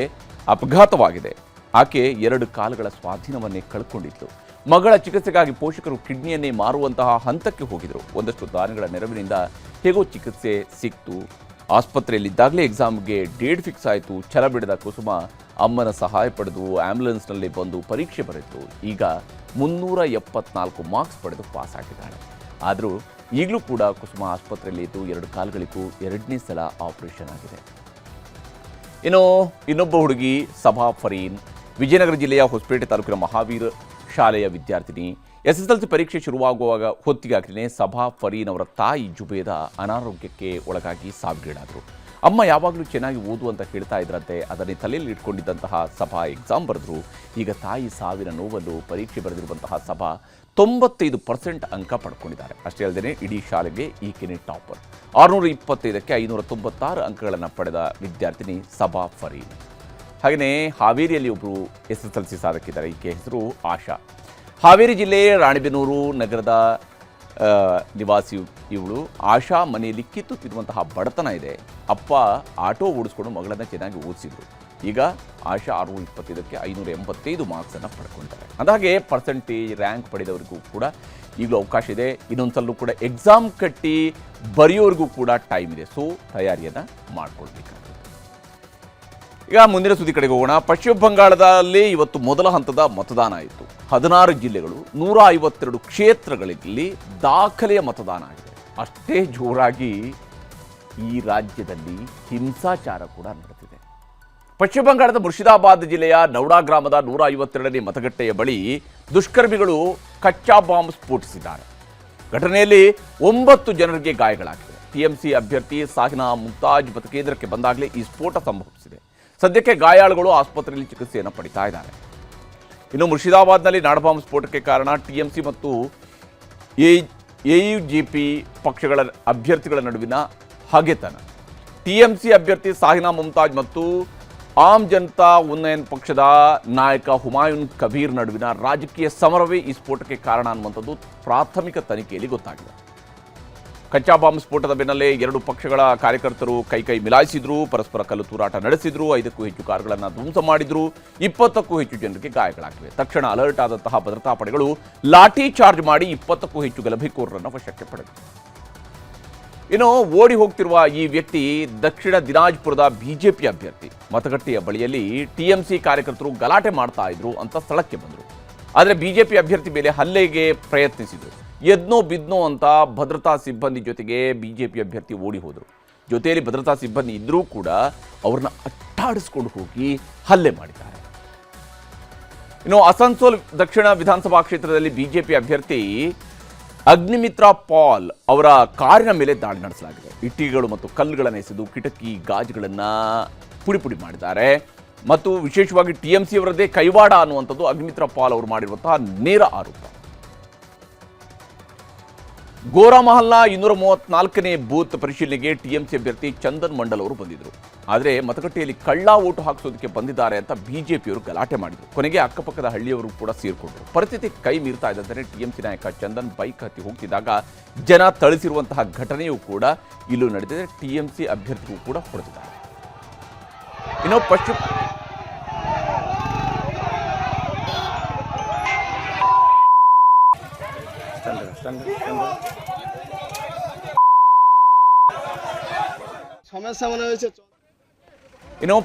ಅಪಘಾತವಾಗಿದೆ. ಆಕೆ 2 ಕಾಲುಗಳ ಸ್ವಾಧೀನವನ್ನೇ ಕಳ್ಕೊಂಡಿತ್ತು. ಮಗಳ ಚಿಕಿತ್ಸೆಗಾಗಿ ಪೋಷಕರು ಕಿಡ್ನಿಯನ್ನೇ ಮಾರುವಂತಹ ಹಂತಕ್ಕೆ ಹೋಗಿದ್ರು. ಒಂದಷ್ಟು ದಾನಿಗಳ ನೆರವಿನಿಂದ ಹೇಗೋ ಚಿಕಿತ್ಸೆ ಸಿಕ್ತು. ಆಸ್ಪತ್ರೆಯಲ್ಲಿದ್ದಾಗಲೇ ಎಕ್ಸಾಮ್ಗೆ ಡೇಟ್ ಫಿಕ್ಸ್ ಆಯಿತು. ಛಲ ಬಿಡದ ಕುಸುಮ ಅಮ್ಮನ ಸಹಾಯ ಪಡೆದು ಆ್ಯಂಬುಲೆನ್ಸ್ನಲ್ಲಿ ಬಂದು ಪರೀಕ್ಷೆ ಬರೆಯಿತು. ಈಗ 374 ಮಾರ್ಕ್ಸ್ ಪಡೆದು ಪಾಸ್ ಆಗಿದ್ದಾಳೆ. ಆದರೂ ಈಗಲೂ ಕೂಡ ಕುಸುಮ ಆಸ್ಪತ್ರೆಯಲ್ಲಿ ಇದ್ದು 2 ಕಾಲುಗಳಿಗೂ 2ನೇ ಸಲ ಆಪರೇಷನ್ ಆಗಿದೆ. ಇನ್ನು ಇನ್ನೊಬ್ಬ ಹುಡುಗಿ ಸಭಾ ಫರೀನ್, ವಿಜಯನಗರ ಜಿಲ್ಲೆಯ ಹೊಸಪೇಟೆ ತಾಲೂಕಿನ ಮಹಾವೀರ ಶಾಲೆಯ ವಿದ್ಯಾರ್ಥಿನಿ. SSLC ಪರೀಕ್ಷೆ ಶುರುವಾಗುವಾಗ ಹೊತ್ತಿಗಾಗಲೇ ಸಭಾ ಫರೀನ್ ಅವರ ತಾಯಿ ಜುಬೇದ ಅನಾರೋಗ್ಯಕ್ಕೆ ಒಳಗಾಗಿ ಸಾವಿಗೀಡಾದರು. ಅಮ್ಮ ಯಾವಾಗಲೂ ಚೆನ್ನಾಗಿ ಓದು ಅಂತ ಹೇಳ್ತಾ ಇದ್ರಂತೆ. ಅದನ್ನೇ ತಲೆಯಲ್ಲಿ ಇಟ್ಕೊಂಡಿದ್ದಂತಹ ಸಭಾ ಎಕ್ಸಾಮ್ ಬರೆದ್ರು. ಈಗ ತಾಯಿ ಸಾವಿನ ನೋವಲ್ಲೂ ಪರೀಕ್ಷೆ ಬರೆದಿರುವಂತಹ ಸಭಾ 95% ಅಂಕ ಪಡ್ಕೊಂಡಿದ್ದಾರೆ. ಅಷ್ಟೇ ಅಲ್ಲದೆ ಇಡೀ ಶಾಲೆಗೆ ಈಕೆನೇ ಟಾಪರ್. 625ಕ್ಕೆ 596 ಅಂಕಗಳನ್ನು ಪಡೆದ ವಿದ್ಯಾರ್ಥಿನಿ ಸಭಾ ಫರೀನ್. ಹಾಗೆಯೇ ಹಾವೇರಿಯಲ್ಲಿ ಒಬ್ಬರು SSLC ಸಾಧಕಿದ್ದಾರೆ. ಈಕೆ ಹೆಸರು ಆಶಾ. ಹಾವೇರಿ ಜಿಲ್ಲೆ ರಾಣಿಬೆನ್ನೂರು ನಗರದ ನಿವಾಸಿ ಇವಳು. ಆಶಾ ಮನೆಯಲ್ಲಿ ಕಿತ್ತು ತಿನ್ನುವಂತಹ ಬಡತನ ಇದೆ. ಅಪ್ಪ ಆಟೋ ಓಡಿಸ್ಕೊಂಡು ಮಗಳನ್ನು ಚೆನ್ನಾಗಿ ಓದಿಸಿದ್ರು. ಈಗ ಆಶಾ 625ಕ್ಕೆ 585 ಮಾರ್ಕ್ಸನ್ನು ಪಡ್ಕೊಳ್ತಾರೆ. ಅಂದಾಗೆ ಪರ್ಸೆಂಟೇಜ್ ರ್ಯಾಂಕ್ ಪಡೆದವರಿಗೂ ಕೂಡ ಈಗಲೂ ಅವಕಾಶ ಇದೆ. ಇನ್ನೊಂದ್ಸಲೂ ಕೂಡ ಎಕ್ಸಾಮ್ ಕಟ್ಟಿ ಬರೆಯೋರಿಗೂ ಕೂಡ ಟೈಮ್ ಇದೆ. ಸೊ ತಯಾರಿಯನ್ನು ಮಾಡ್ಕೊಳ್ಬೇಕಾಗುತ್ತೆ. ಈಗ ಮುಂದಿನ ಸುದ್ದಿ ಕಡೆಗೆ ಹೋಗೋಣ. ಪಶ್ಚಿಮ ಬಂಗಾಳದಲ್ಲಿ ಇವತ್ತು ಮೊದಲ ಹಂತದ ಮತದಾನ ಆಯಿತು. 16 ಜಿಲ್ಲೆಗಳು 152 ಕ್ಷೇತ್ರಗಳಲ್ಲಿ ದಾಖಲೆಯ ಮತದಾನ ಆಗಿದೆ. ಅಷ್ಟೇ ಜೋರಾಗಿ ಈ ರಾಜ್ಯದಲ್ಲಿ ಹಿಂಸಾಚಾರ ಕೂಡ ನಡೆದಿದೆ. ಪಶ್ಚಿಮ ಬಂಗಾಳದ ಮುರ್ಷಿದಾಬಾದ್ ಜಿಲ್ಲೆಯ ನೌಡಾ ಗ್ರಾಮದ 152ನೇ ಮತಗಟ್ಟೆಯ ಬಳಿ ದುಷ್ಕರ್ಮಿಗಳು ಕಚ್ಚಾ ಬಾಂಬ್ ಸ್ಫೋಟಿಸಿದ್ದಾರೆ. ಘಟನೆಯಲ್ಲಿ 9 ಜನರಿಗೆ ಗಾಯಗಳಾಗಿವೆ. TMC ಅಭ್ಯರ್ಥಿ ಸಾಹಿನಾ ಮುಮ್ತಾಜ್ ಮತಕೇಂದ್ರಕ್ಕೆ ಬಂದಾಗಲೇ ಈ ಸ್ಫೋಟ ಸಂಭವಿಸಿದೆ. ಸದ್ಯಕ್ಕೆ ಗಾಯಾಳುಗಳು ಆಸ್ಪತ್ರೆಯಲ್ಲಿ ಚಿಕಿತ್ಸೆಯನ್ನು ಪಡಿತಾ ಇದ್ದಾರೆ. ಇನ್ನು ಮುರ್ಷಿದಾಬಾದ್ನಲ್ಲಿ ನಾಡಬಾಂಬ್ ಸ್ಫೋಟಕ್ಕೆ ಕಾರಣ TMC ಮತ್ತು AUGP ಪಕ್ಷಗಳ ಅಭ್ಯರ್ಥಿಗಳ ನಡುವಿನ ಹಗೆತನ. TMC ಅಭ್ಯರ್ಥಿ ಸಾಹಿನಾ ಮುಮ್ತಾಜ್ ಮತ್ತು ಆಮ್ ಜನತಾ ಉನ್ನಯನ್ ಪಕ್ಷದ ನಾಯಕ ಹುಮಾಯೂನ್ ಕಬೀರ್ ನಡುವಿನ ರಾಜಕೀಯ ಸಮರವೇ ಈ ಸ್ಫೋಟಕ್ಕೆ ಕಾರಣ ಅನ್ನುವಂಥದ್ದು ಪ್ರಾಥಮಿಕ ತನಿಖೆಯಲ್ಲಿ ಗೊತ್ತಾಗಿದೆ. ಕಚ್ಚಾ ಬಾಂಬ್ ಸ್ಫೋಟದ ಬೆನ್ನಲ್ಲೇ 2 ಪಕ್ಷಗಳ ಕಾರ್ಯಕರ್ತರು ಕೈ ಮಿಲಾಯಿಸಿದ್ರು, ಪರಸ್ಪರ ಕಲ್ಲು ತೂರಾಟ ನಡೆಸಿದ್ರು, 5ಕ್ಕೂ ಹೆಚ್ಚು ಕಾರುಗಳನ್ನು ಧ್ವಂಸ ಮಾಡಿದ್ರು, 20ಕ್ಕೂ ಹೆಚ್ಚು ಜನರಿಗೆ ಗಾಯಗಳಾಗಿವೆ. ತಕ್ಷಣ ಅಲರ್ಟ್ ಆದಂತಹ ಭದ್ರತಾ ಪಡೆಗಳು ಲಾಠಿ ಚಾರ್ಜ್ ಮಾಡಿ 20ಕ್ಕೂ ಹೆಚ್ಚು ಗಲಭೆಕೋರರನ್ನು ವಶಕ್ಕೆ ಪಡೆದರು. ಇನ್ನು ಓಡಿ ಹೋಗ್ತಿರುವ ಈ ವ್ಯಕ್ತಿ ದಕ್ಷಿಣ ದಿನಾಜ್ಪುರದ BJP ಅಭ್ಯರ್ಥಿ. ಮತಗಟ್ಟೆಯ ಬಳಿಯಲ್ಲಿ TMC ಕಾರ್ಯಕರ್ತರು ಗಲಾಟೆ ಮಾಡ್ತಾ ಇದ್ರು ಅಂತ ಸ್ಥಳಕ್ಕೆ ಬಂದರು. ಆದರೆ BJP ಅಭ್ಯರ್ಥಿ ಮೇಲೆ ಹಲ್ಲೆಗೆ ಪ್ರಯತ್ನಿಸಿದರು. ಎದ್ನೋ ಬಿದ್ನೋ ಅಂತ ಭದ್ರತಾ ಸಿಬ್ಬಂದಿ ಜೊತೆಗೆ BJP ಅಭ್ಯರ್ಥಿ ಓಡಿ ಹೋದರು. ಜೊತೆಯಲ್ಲಿ ಭದ್ರತಾ ಸಿಬ್ಬಂದಿ ಇದ್ರೂ ಕೂಡ ಅವ್ರನ್ನ ಅಟ್ಟಾಡಿಸ್ಕೊಂಡು ಹೋಗಿ ಹಲ್ಲೆ ಮಾಡಿದ್ದಾರೆ. ಇನ್ನು ಅಸನ್ಸೋಲ್ ದಕ್ಷಿಣ ವಿಧಾನಸಭಾ ಕ್ಷೇತ್ರದಲ್ಲಿ BJP ಅಭ್ಯರ್ಥಿ ಅಗ್ನಿಮಿತ್ರ ಪಾಲ್ ಅವರ ಕಾರಿನ ಮೇಲೆ ದಾಳಿ ನಡೆಸಲಾಗಿದೆ. ಇಟ್ಟಿಗೆಗಳು ಮತ್ತು ಕಲ್ಲುಗಳನ್ನು ಎಸೆದು ಕಿಟಕಿ ಗಾಜುಗಳನ್ನು ಪುಡಿ ಮಾಡಿದ್ದಾರೆ. ಮತ್ತು ವಿಶೇಷವಾಗಿ TMC ಅವರದ್ದೇ ಕೈವಾಡ ಅನ್ನುವಂಥದ್ದು ಅಗ್ನಿಮಿತ್ರ ಪಾಲ್ ಅವರು ಮಾಡಿರುವಂತಹ ನೇರ ಆರೋಪ. ಗೋರಾ ಮಹಲ್ನ 234ನೇ ಬೂತ್ ಪರಿಶೀಲನೆಗೆ TMC ಅಭ್ಯರ್ಥಿ ಚಂದನ್ ಮಂಡಲ್ ಅವರು ಬಂದಿದ್ದರು. ಆದರೆ ಮತಗಟ್ಟೆಯಲ್ಲಿ ಕಳ್ಳ ಓಟು ಹಾಕಿಸೋದಕ್ಕೆ ಬಂದಿದ್ದಾರೆ ಅಂತ BJP ಅವರು ಗಲಾಟೆ ಮಾಡಿದರು. ಕೊನೆಗೆ ಅಕ್ಕಪಕ್ಕದ ಹಳ್ಳಿಯವರು ಕೂಡ ಸೇರಿಕೊಂಡರು. ಪರಿಸ್ಥಿತಿ ಕೈ ಮೀರ್ತಾ ಇದ್ದಂತೆ TMC ನಾಯಕ ಚಂದನ್ ಬೈಕ್ ಹತ್ತಿ ಹೋಗ್ತಿದ್ದಾಗ ಜನ ಥಳಿಸಿರುವಂತಹ ಘಟನೆಯೂ ಕೂಡ ಇಲ್ಲೂ ನಡೆದಿದೆ. TMC ಅಭ್ಯರ್ಥಿಗೂ ಕೂಡ ಹೊಡೆದಿದ್ದಾರೆ. ಇನ್ನು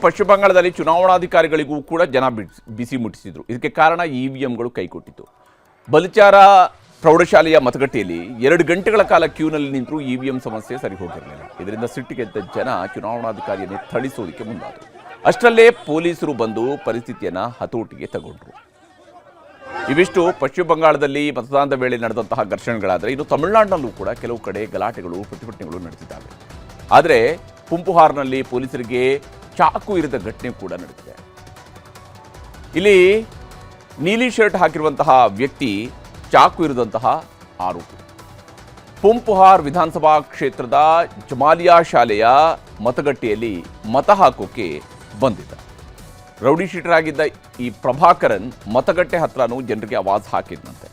ಪಶ್ಚಿಮ ಬಂಗಾಳದಲ್ಲಿ ಚುನಾವಣಾಧಿಕಾರಿಗಳಿಗೂ ಕೂಡ ಜನ ಬಿಸಿ ಮುಟ್ಟಿಸಿದ್ರು. ಇದಕ್ಕೆ ಕಾರಣ EVMಗಳು ಕೈಕೊಟ್ಟಿತ್ತು. ಬಲಿಚಾರ ಪ್ರೌಢಶಾಲೆಯ ಮತಗಟ್ಟೆಯಲ್ಲಿ 2 ಗಂಟೆಗಳ ಕಾಲ ಕ್ಯೂನಲ್ಲಿ ನಿಂತರೂ EVM ಸಮಸ್ಯೆ ಸರಿ ಹೋಗಿರಲಿಲ್ಲ. ಇದರಿಂದ ಸಿಟ್ಟಿಗೆದ್ದ ಜನ ಚುನಾವಣಾಧಿಕಾರಿಯನ್ನೇ ಥಳಿಸೋದಕ್ಕೆ ಮುಂದಾದರು. ಅಷ್ಟರಲ್ಲೇ ಪೊಲೀಸರು ಬಂದು ಪರಿಸ್ಥಿತಿಯನ್ನು ಹತೋಟಿಗೆ ತಗೊಂಡ್ರು. ಇವಿಷ್ಟು ಪಶ್ಚಿಮ ಬಂಗಾಳದಲ್ಲಿ ಮತದಾನದ ವೇಳೆ ನಡೆದಂತಹ ಘರ್ಷಣೆಗಳಾದರೆ, ಇನ್ನು ತಮಿಳುನಾಡಿನಲ್ಲೂ ಕೂಡ ಕೆಲವು ಕಡೆ ಗಲಾಟೆಗಳು ಪ್ರತಿಭಟನೆಗಳು ನಡೆದಿದ್ದಾವೆ. ಆದರೆ ಪುಂಪುಹಾರ್ನಲ್ಲಿ ಪೊಲೀಸರಿಗೆ ಚಾಕು ಇರಿದ ಘಟನೆ ಕೂಡ ನಡೆದಿದೆ. ಇಲ್ಲಿ ನೀಲಿ ಶರ್ಟ್ ಹಾಕಿರುವಂತಹ ವ್ಯಕ್ತಿ ಚಾಕು ಇರಿದಂತಹ ಆರೋಪಿ. ಪುಂಪುಹಾರ್ ವಿಧಾನಸಭಾ ಕ್ಷೇತ್ರದ ಜಮಾಲಿಯಾ ಶಾಲೆಯ ಮತಗಟ್ಟೆಯಲ್ಲಿ ಮತ ಹಾಕೋಕೆ ಬಂದಿದ್ದ. ರೌಡಿ ಶೀಟರ್ ಆಗಿದ್ದ ಈ ಪ್ರಭಾಕರನ್ ಮತಗಟ್ಟೆ ಹತ್ರನೂ ಜನರಿಗೆ ಆವಾಜ್ ಹಾಕಿದ್ನಂತೆ.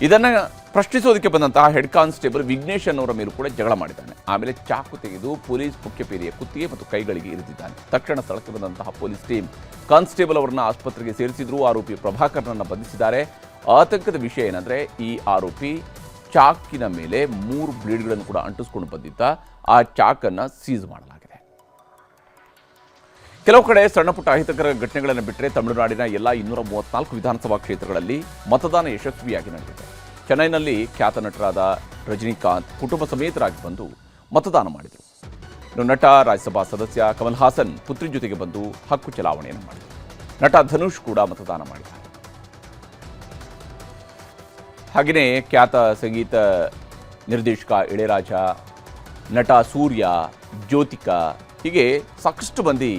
ಇದನ್ನು ಪ್ರಶ್ನಿಸೋದಕ್ಕೆ ಬಂದಂತಹ ಹೆಡ್ ಕಾನ್ಸ್ಟೇಬಲ್ ವಿಘ್ನೇಶ್ ಅನ್ನೋರ ಮೇಲೂ ಕೂಡ ಜಗಳ ಮಾಡಿದ್ದಾನೆ. ಆಮೇಲೆ ಚಾಕು ತೆಗೆದು ಪೊಲೀಸ್ ಮುಖ್ಯಪೇದೆಯ ಕುತ್ತಿಗೆ ಮತ್ತು ಕೈಗಳಿಗೆ ಇರಿದಿದ್ದಾನೆ. ತಕ್ಷಣ ಸ್ಥಳಕ್ಕೆ ಬಂದಂತಹ ಪೊಲೀಸ್ ಟೀಮ್ ಕಾನ್ಸ್ಟೇಬಲ್ ಅವರನ್ನ ಆಸ್ಪತ್ರೆಗೆ ಸೇರಿಸಿದ್ರು. ಆರೋಪಿ ಪ್ರಭಾಕರ್ನನ್ನು ಬಂಧಿಸಿದ್ದಾರೆ. ಆತಂಕದ ವಿಷಯ ಏನಂದ್ರೆ, ಈ ಆರೋಪಿ ಚಾಕಿನ ಮೇಲೆ 3 ಬ್ಲೇಡ್ಗಳನ್ನು ಕೂಡ ಅಂಟಿಸ್ಕೊಂಡು ಬಂದಿದ್ದ. ಆ ಚಾಕನ್ನು ಸೀಸ್ ಮಾಡಲಾಗಿದೆ. ಕೆಲವು ಕಡೆ ಸಣ್ಣ ಪುಟ್ಟ ಅಹಿತಕರ ಘಟನೆಗಳನ್ನು ಬಿಟ್ಟರೆ ತಮಿಳುನಾಡಿನ ಎಲ್ಲ 234 ವಿಧಾನಸಭಾ ಕ್ಷೇತ್ರಗಳಲ್ಲಿ ಮತದಾನ ಯಶಸ್ವಿಯಾಗಿ ನಡೆದಿದೆ. ಚೆನ್ನೈನಲ್ಲಿ ಖ್ಯಾತ ನಟರಾದ ರಜನಿಕಾಂತ್ ಕುಟುಂಬ ಸಮೇತರಾಗಿ ಬಂದು ಮತದಾನ ಮಾಡಿದರು. ಇನ್ನು ನಟ, ರಾಜ್ಯಸಭಾ ಸದಸ್ಯ ಕಮಲ್ ಹಾಸನ್ ಪುತ್ರಿ ಜೊತೆಗೆ ಬಂದು ಹಕ್ಕು ಚಲಾವಣೆಯನ್ನು ಮಾಡಿದರು. ನಟ ಧನುಷ್ ಕೂಡ ಮತದಾನ ಮಾಡಿದ್ದಾರೆ. ಹಾಗೆಯೇ ಖ್ಯಾತ ಸಂಗೀತ ನಿರ್ದೇಶಕ ಇಳೆರಾಜ, ನಟ ಸೂರ್ಯ, ಜ್ಯೋತಿಕಾ, ಹೀಗೆ ಸಾಕಷ್ಟು ಮಂದಿ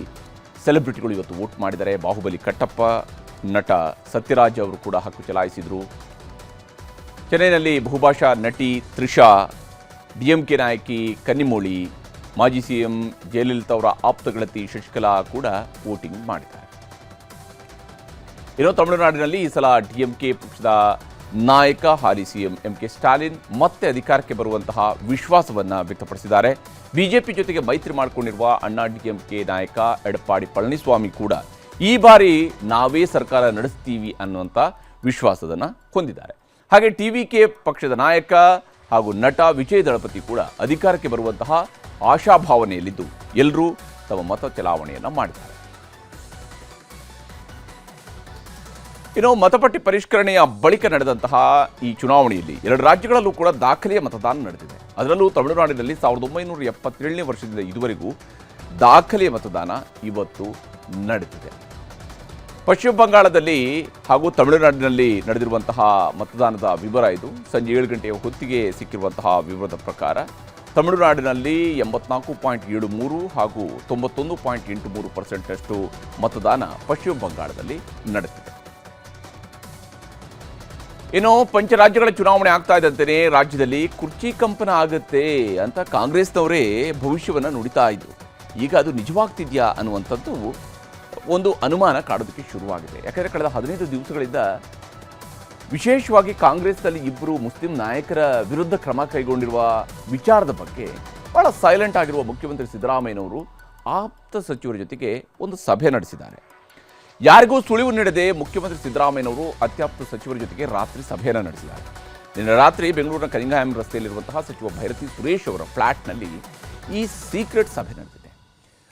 ಸೆಲೆಬ್ರಿಟಿಗಳು ಇವತ್ತು ವೋಟ್ ಮಾಡಿದ್ದಾರೆ. ಬಾಹುಬಲಿ ಕಟ್ಟಪ್ಪ, ನಟ ಸತ್ಯರಾಜ್ ಅವರು ಕೂಡ ಹಕ್ಕು ಚಲಾಯಿಸಿದರು. ಚೆನ್ನೈನಲ್ಲಿ ಬಹುಭಾಷಾ ನಟಿ ತ್ರಿಷಾ, ಡಿಎಂಕೆ ನಾಯಕಿ ಕನ್ನಿಮೋಳಿ, ಮಾಜಿ ಸಿಎಂ ಜಯಲಲಿತಾ ಅವರ ಆಪ್ತಗಳತಿ ಶಶಿಕಲಾ ಕೂಡ ವೋಟಿಂಗ್ ಮಾಡಿದ್ದಾರೆ. ಇನ್ನು ತಮಿಳುನಾಡಿನಲ್ಲಿ ಈ ಸಲ ಡಿಎಂಕೆ ಪಕ್ಷದ ನಾಯಕ ಹಾಲಿ ಸಿಎಂ ಎಂಕೆ ಸ್ಟಾಲಿನ್ ಮತ್ತೆ ಅಧಿಕಾರಕ್ಕೆ ಬರುವಂತಹ ವಿಶ್ವಾಸವನ್ನು ವ್ಯಕ್ತಪಡಿಸಿದ್ದಾರೆ. ಬಿಜೆಪಿ ಜೊತೆಗೆ ಮೈತ್ರಿ ಮಾಡಿಕೊಂಡಿರುವ ಅಣ್ಣಾ ಡಿಎಂಕೆ ನಾಯಕ ಎಡಪ್ಪಾಡಿ ಪಳನಿಸ್ವಾಮಿ ಕೂಡ ಈ ಬಾರಿ ನಾವೇ ಸರ್ಕಾರ ನಡೆಸ್ತೀವಿ ಅನ್ನುವಂಥ ವಿಶ್ವಾಸವನ್ನು ಹೊಂದಿದ್ದಾರೆ. ಹಾಗೆ ಟಿವಿಕೆ ಪಕ್ಷದ ನಾಯಕ ಹಾಗೂ ನಟ ವಿಜಯ್ ದಳಪತಿ ಕೂಡ ಅಧಿಕಾರಕ್ಕೆ ಬರುವಂತಹ ಆಶಾಭಾವನೆಯಲ್ಲಿದ್ದು ಎಲ್ಲರೂ ತಮ್ಮ ಮತ ಚಲಾವಣೆಯನ್ನು ಮಾಡಿದ್ದಾರೆ. ಇನ್ನು ಮತಪಟ್ಟಿ ಪರಿಷ್ಕರಣೆಯ ಬಳಿಕ ನಡೆದಂತಹ ಈ ಚುನಾವಣೆಯಲ್ಲಿ 2 ರಾಜ್ಯಗಳಲ್ಲೂ ಕೂಡ ದಾಖಲೆಯ ಮತದಾನ ನಡೆದಿದೆ. ಅದರಲ್ಲೂ ತಮಿಳುನಾಡಿನಲ್ಲಿ 1977ನೇ ವರ್ಷದಿಂದ ಇದುವರೆಗೂ ದಾಖಲೆಯ ಮತದಾನ ಇವತ್ತು ನಡೆದಿದೆ. ಪಶ್ಚಿಮ ಬಂಗಾಳದಲ್ಲಿ ಹಾಗೂ ತಮಿಳುನಾಡಿನಲ್ಲಿ ನಡೆದಿರುವಂತಹ ಮತದಾನದ ವಿವರ ಇದು. ಸಂಜೆ 7 ಗಂಟೆಯ ಹೊತ್ತಿಗೆ ಸಿಕ್ಕಿರುವಂತಹ ವಿವರದ ಪ್ರಕಾರ ತಮಿಳುನಾಡಿನಲ್ಲಿ 84.73 ಹಾಗೂ 91.83% ಮತದಾನ ಪಶ್ಚಿಮ ಬಂಗಾಳದಲ್ಲಿ ನಡೆದಿದೆ. ಇನ್ನು ಪಂಚರಾಜ್ಯಗಳ ಚುನಾವಣೆ ಆಗ್ತಾ ಇದ್ದಂತೆಯೇ ರಾಜ್ಯದಲ್ಲಿ ಕುರ್ಚಿ ಕಂಪನ ಆಗುತ್ತೆ ಅಂತ ಕಾಂಗ್ರೆಸ್ನವರೇ ಭವಿಷ್ಯವನ್ನು ನುಡಿತಾ ಇದ್ರು. ಈಗ ಅದು ನಿಜವಾಗ್ತಿದೆಯಾ ಅನ್ನುವಂಥದ್ದು ಒಂದು ಅನುಮಾನ ಕಾಡೋದಕ್ಕೆ ಶುರುವಾಗಿದೆ. ಯಾಕಂದರೆ ಕಳೆದ 15 ದಿವಸಗಳಿಂದ ವಿಶೇಷವಾಗಿ ಕಾಂಗ್ರೆಸ್ನಲ್ಲಿ 2 ಮುಸ್ಲಿಂ ನಾಯಕರ ವಿರುದ್ಧ ಕ್ರಮ ಕೈಗೊಂಡಿರುವ ವಿಚಾರದ ಬಗ್ಗೆ ಬಹಳ ಸೈಲೆಂಟ್ ಆಗಿರುವ ಮುಖ್ಯಮಂತ್ರಿ ಸಿದ್ದರಾಮಯ್ಯನವರು ಆಪ್ತ ಸಚಿವರ ಜೊತೆಗೆ ಒಂದು ಸಭೆ ನಡೆಸಿದ್ದಾರೆ. ಯಾರಿಗೂ ಸುಳಿವು ನೀಡದೆ ಮುಖ್ಯಮಂತ್ರಿ ಸಿದ್ದರಾಮಯ್ಯನವರು ಅತ್ಯಾಪ್ತ ಸಚಿವರ ಜೊತೆಗೆ ರಾತ್ರಿ ಸಭೆಯನ್ನು ನಡೆಸಿದ್ದಾರೆ. ನಿನ್ನೆ ರಾತ್ರಿ ಬೆಂಗಳೂರಿನ ಕನಿಂಗಹ್ಯಾಮ್ ರಸ್ತೆಯಲ್ಲಿರುವಂತಹ ಸಚಿವ ಭೈರತಿ ಸುರೇಶ್ ಅವರ ಫ್ಲ್ಯಾಟ್ನಲ್ಲಿ ಈ ಸೀಕ್ರೆಟ್ ಸಭೆ ನಡೆದಿದೆ.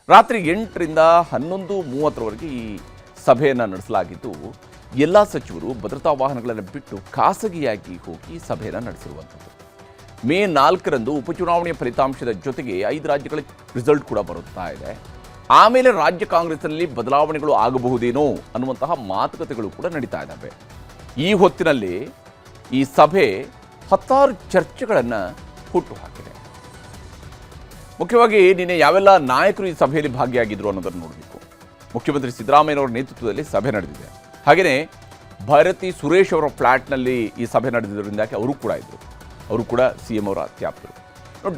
ರಾತ್ರಿ 8ರಿಂದ 11:30ರವರೆಗೆ ಈ ಸಭೆಯನ್ನು ನಡೆಸಲಾಗಿದ್ದು, ಎಲ್ಲ ಸಚಿವರು ಭದ್ರತಾ ವಾಹನಗಳನ್ನು ಬಿಟ್ಟು ಖಾಸಗಿಯಾಗಿ ಹೋಗಿ ಸಭೆಯನ್ನು ನಡೆಸಿರುವಂಥದ್ದು. ಮೇ 4ರಂದು ಉಪಚುನಾವಣೆಯ ಫಲಿತಾಂಶದ ಜೊತೆಗೆ 5 ರಾಜ್ಯಗಳ ರಿಸಲ್ಟ್ ಕೂಡ ಬರುತ್ತಾ ಇದೆ. ಆಮೇಲೆ ರಾಜ್ಯ ಕಾಂಗ್ರೆಸ್ನಲ್ಲಿ ಬದಲಾವಣೆಗಳು ಆಗಬಹುದೇನೋ ಅನ್ನುವಂತಹ ಮಾತುಕತೆಗಳು ಕೂಡ ನಡೀತಾ ಇದ್ದಾವೆ. ಈ ಹೊತ್ತಿನಲ್ಲಿ ಈ ಸಭೆ 10 ಚರ್ಚೆಗಳನ್ನು ಹುಟ್ಟುಹಾಕಿದೆ. ಮುಖ್ಯವಾಗಿ ನಿನ್ನೆ ಯಾವೆಲ್ಲ ನಾಯಕರು ಈ ಸಭೆಯಲ್ಲಿ ಭಾಗಿಯಾಗಿದ್ರು ಅನ್ನೋದನ್ನು ನೋಡಬೇಕು. ಮುಖ್ಯಮಂತ್ರಿ ಸಿದ್ದರಾಮಯ್ಯನವರ ನೇತೃತ್ವದಲ್ಲಿ ಸಭೆ ನಡೆದಿದೆ. ಹಾಗೆಯೇ ಭೈರತಿ ಸುರೇಶ್ ಅವರ ಫ್ಲ್ಯಾಟ್ನಲ್ಲಿ ಈ ಸಭೆ ನಡೆದಿದ್ದರಿಂದಾಗಿ ಅವರು ಕೂಡ ಇದ್ದರು. ಅವರು ಕೂಡ ಸಿಎಂ ಅವರ ಅತ್ಯಾಪ್ತರು.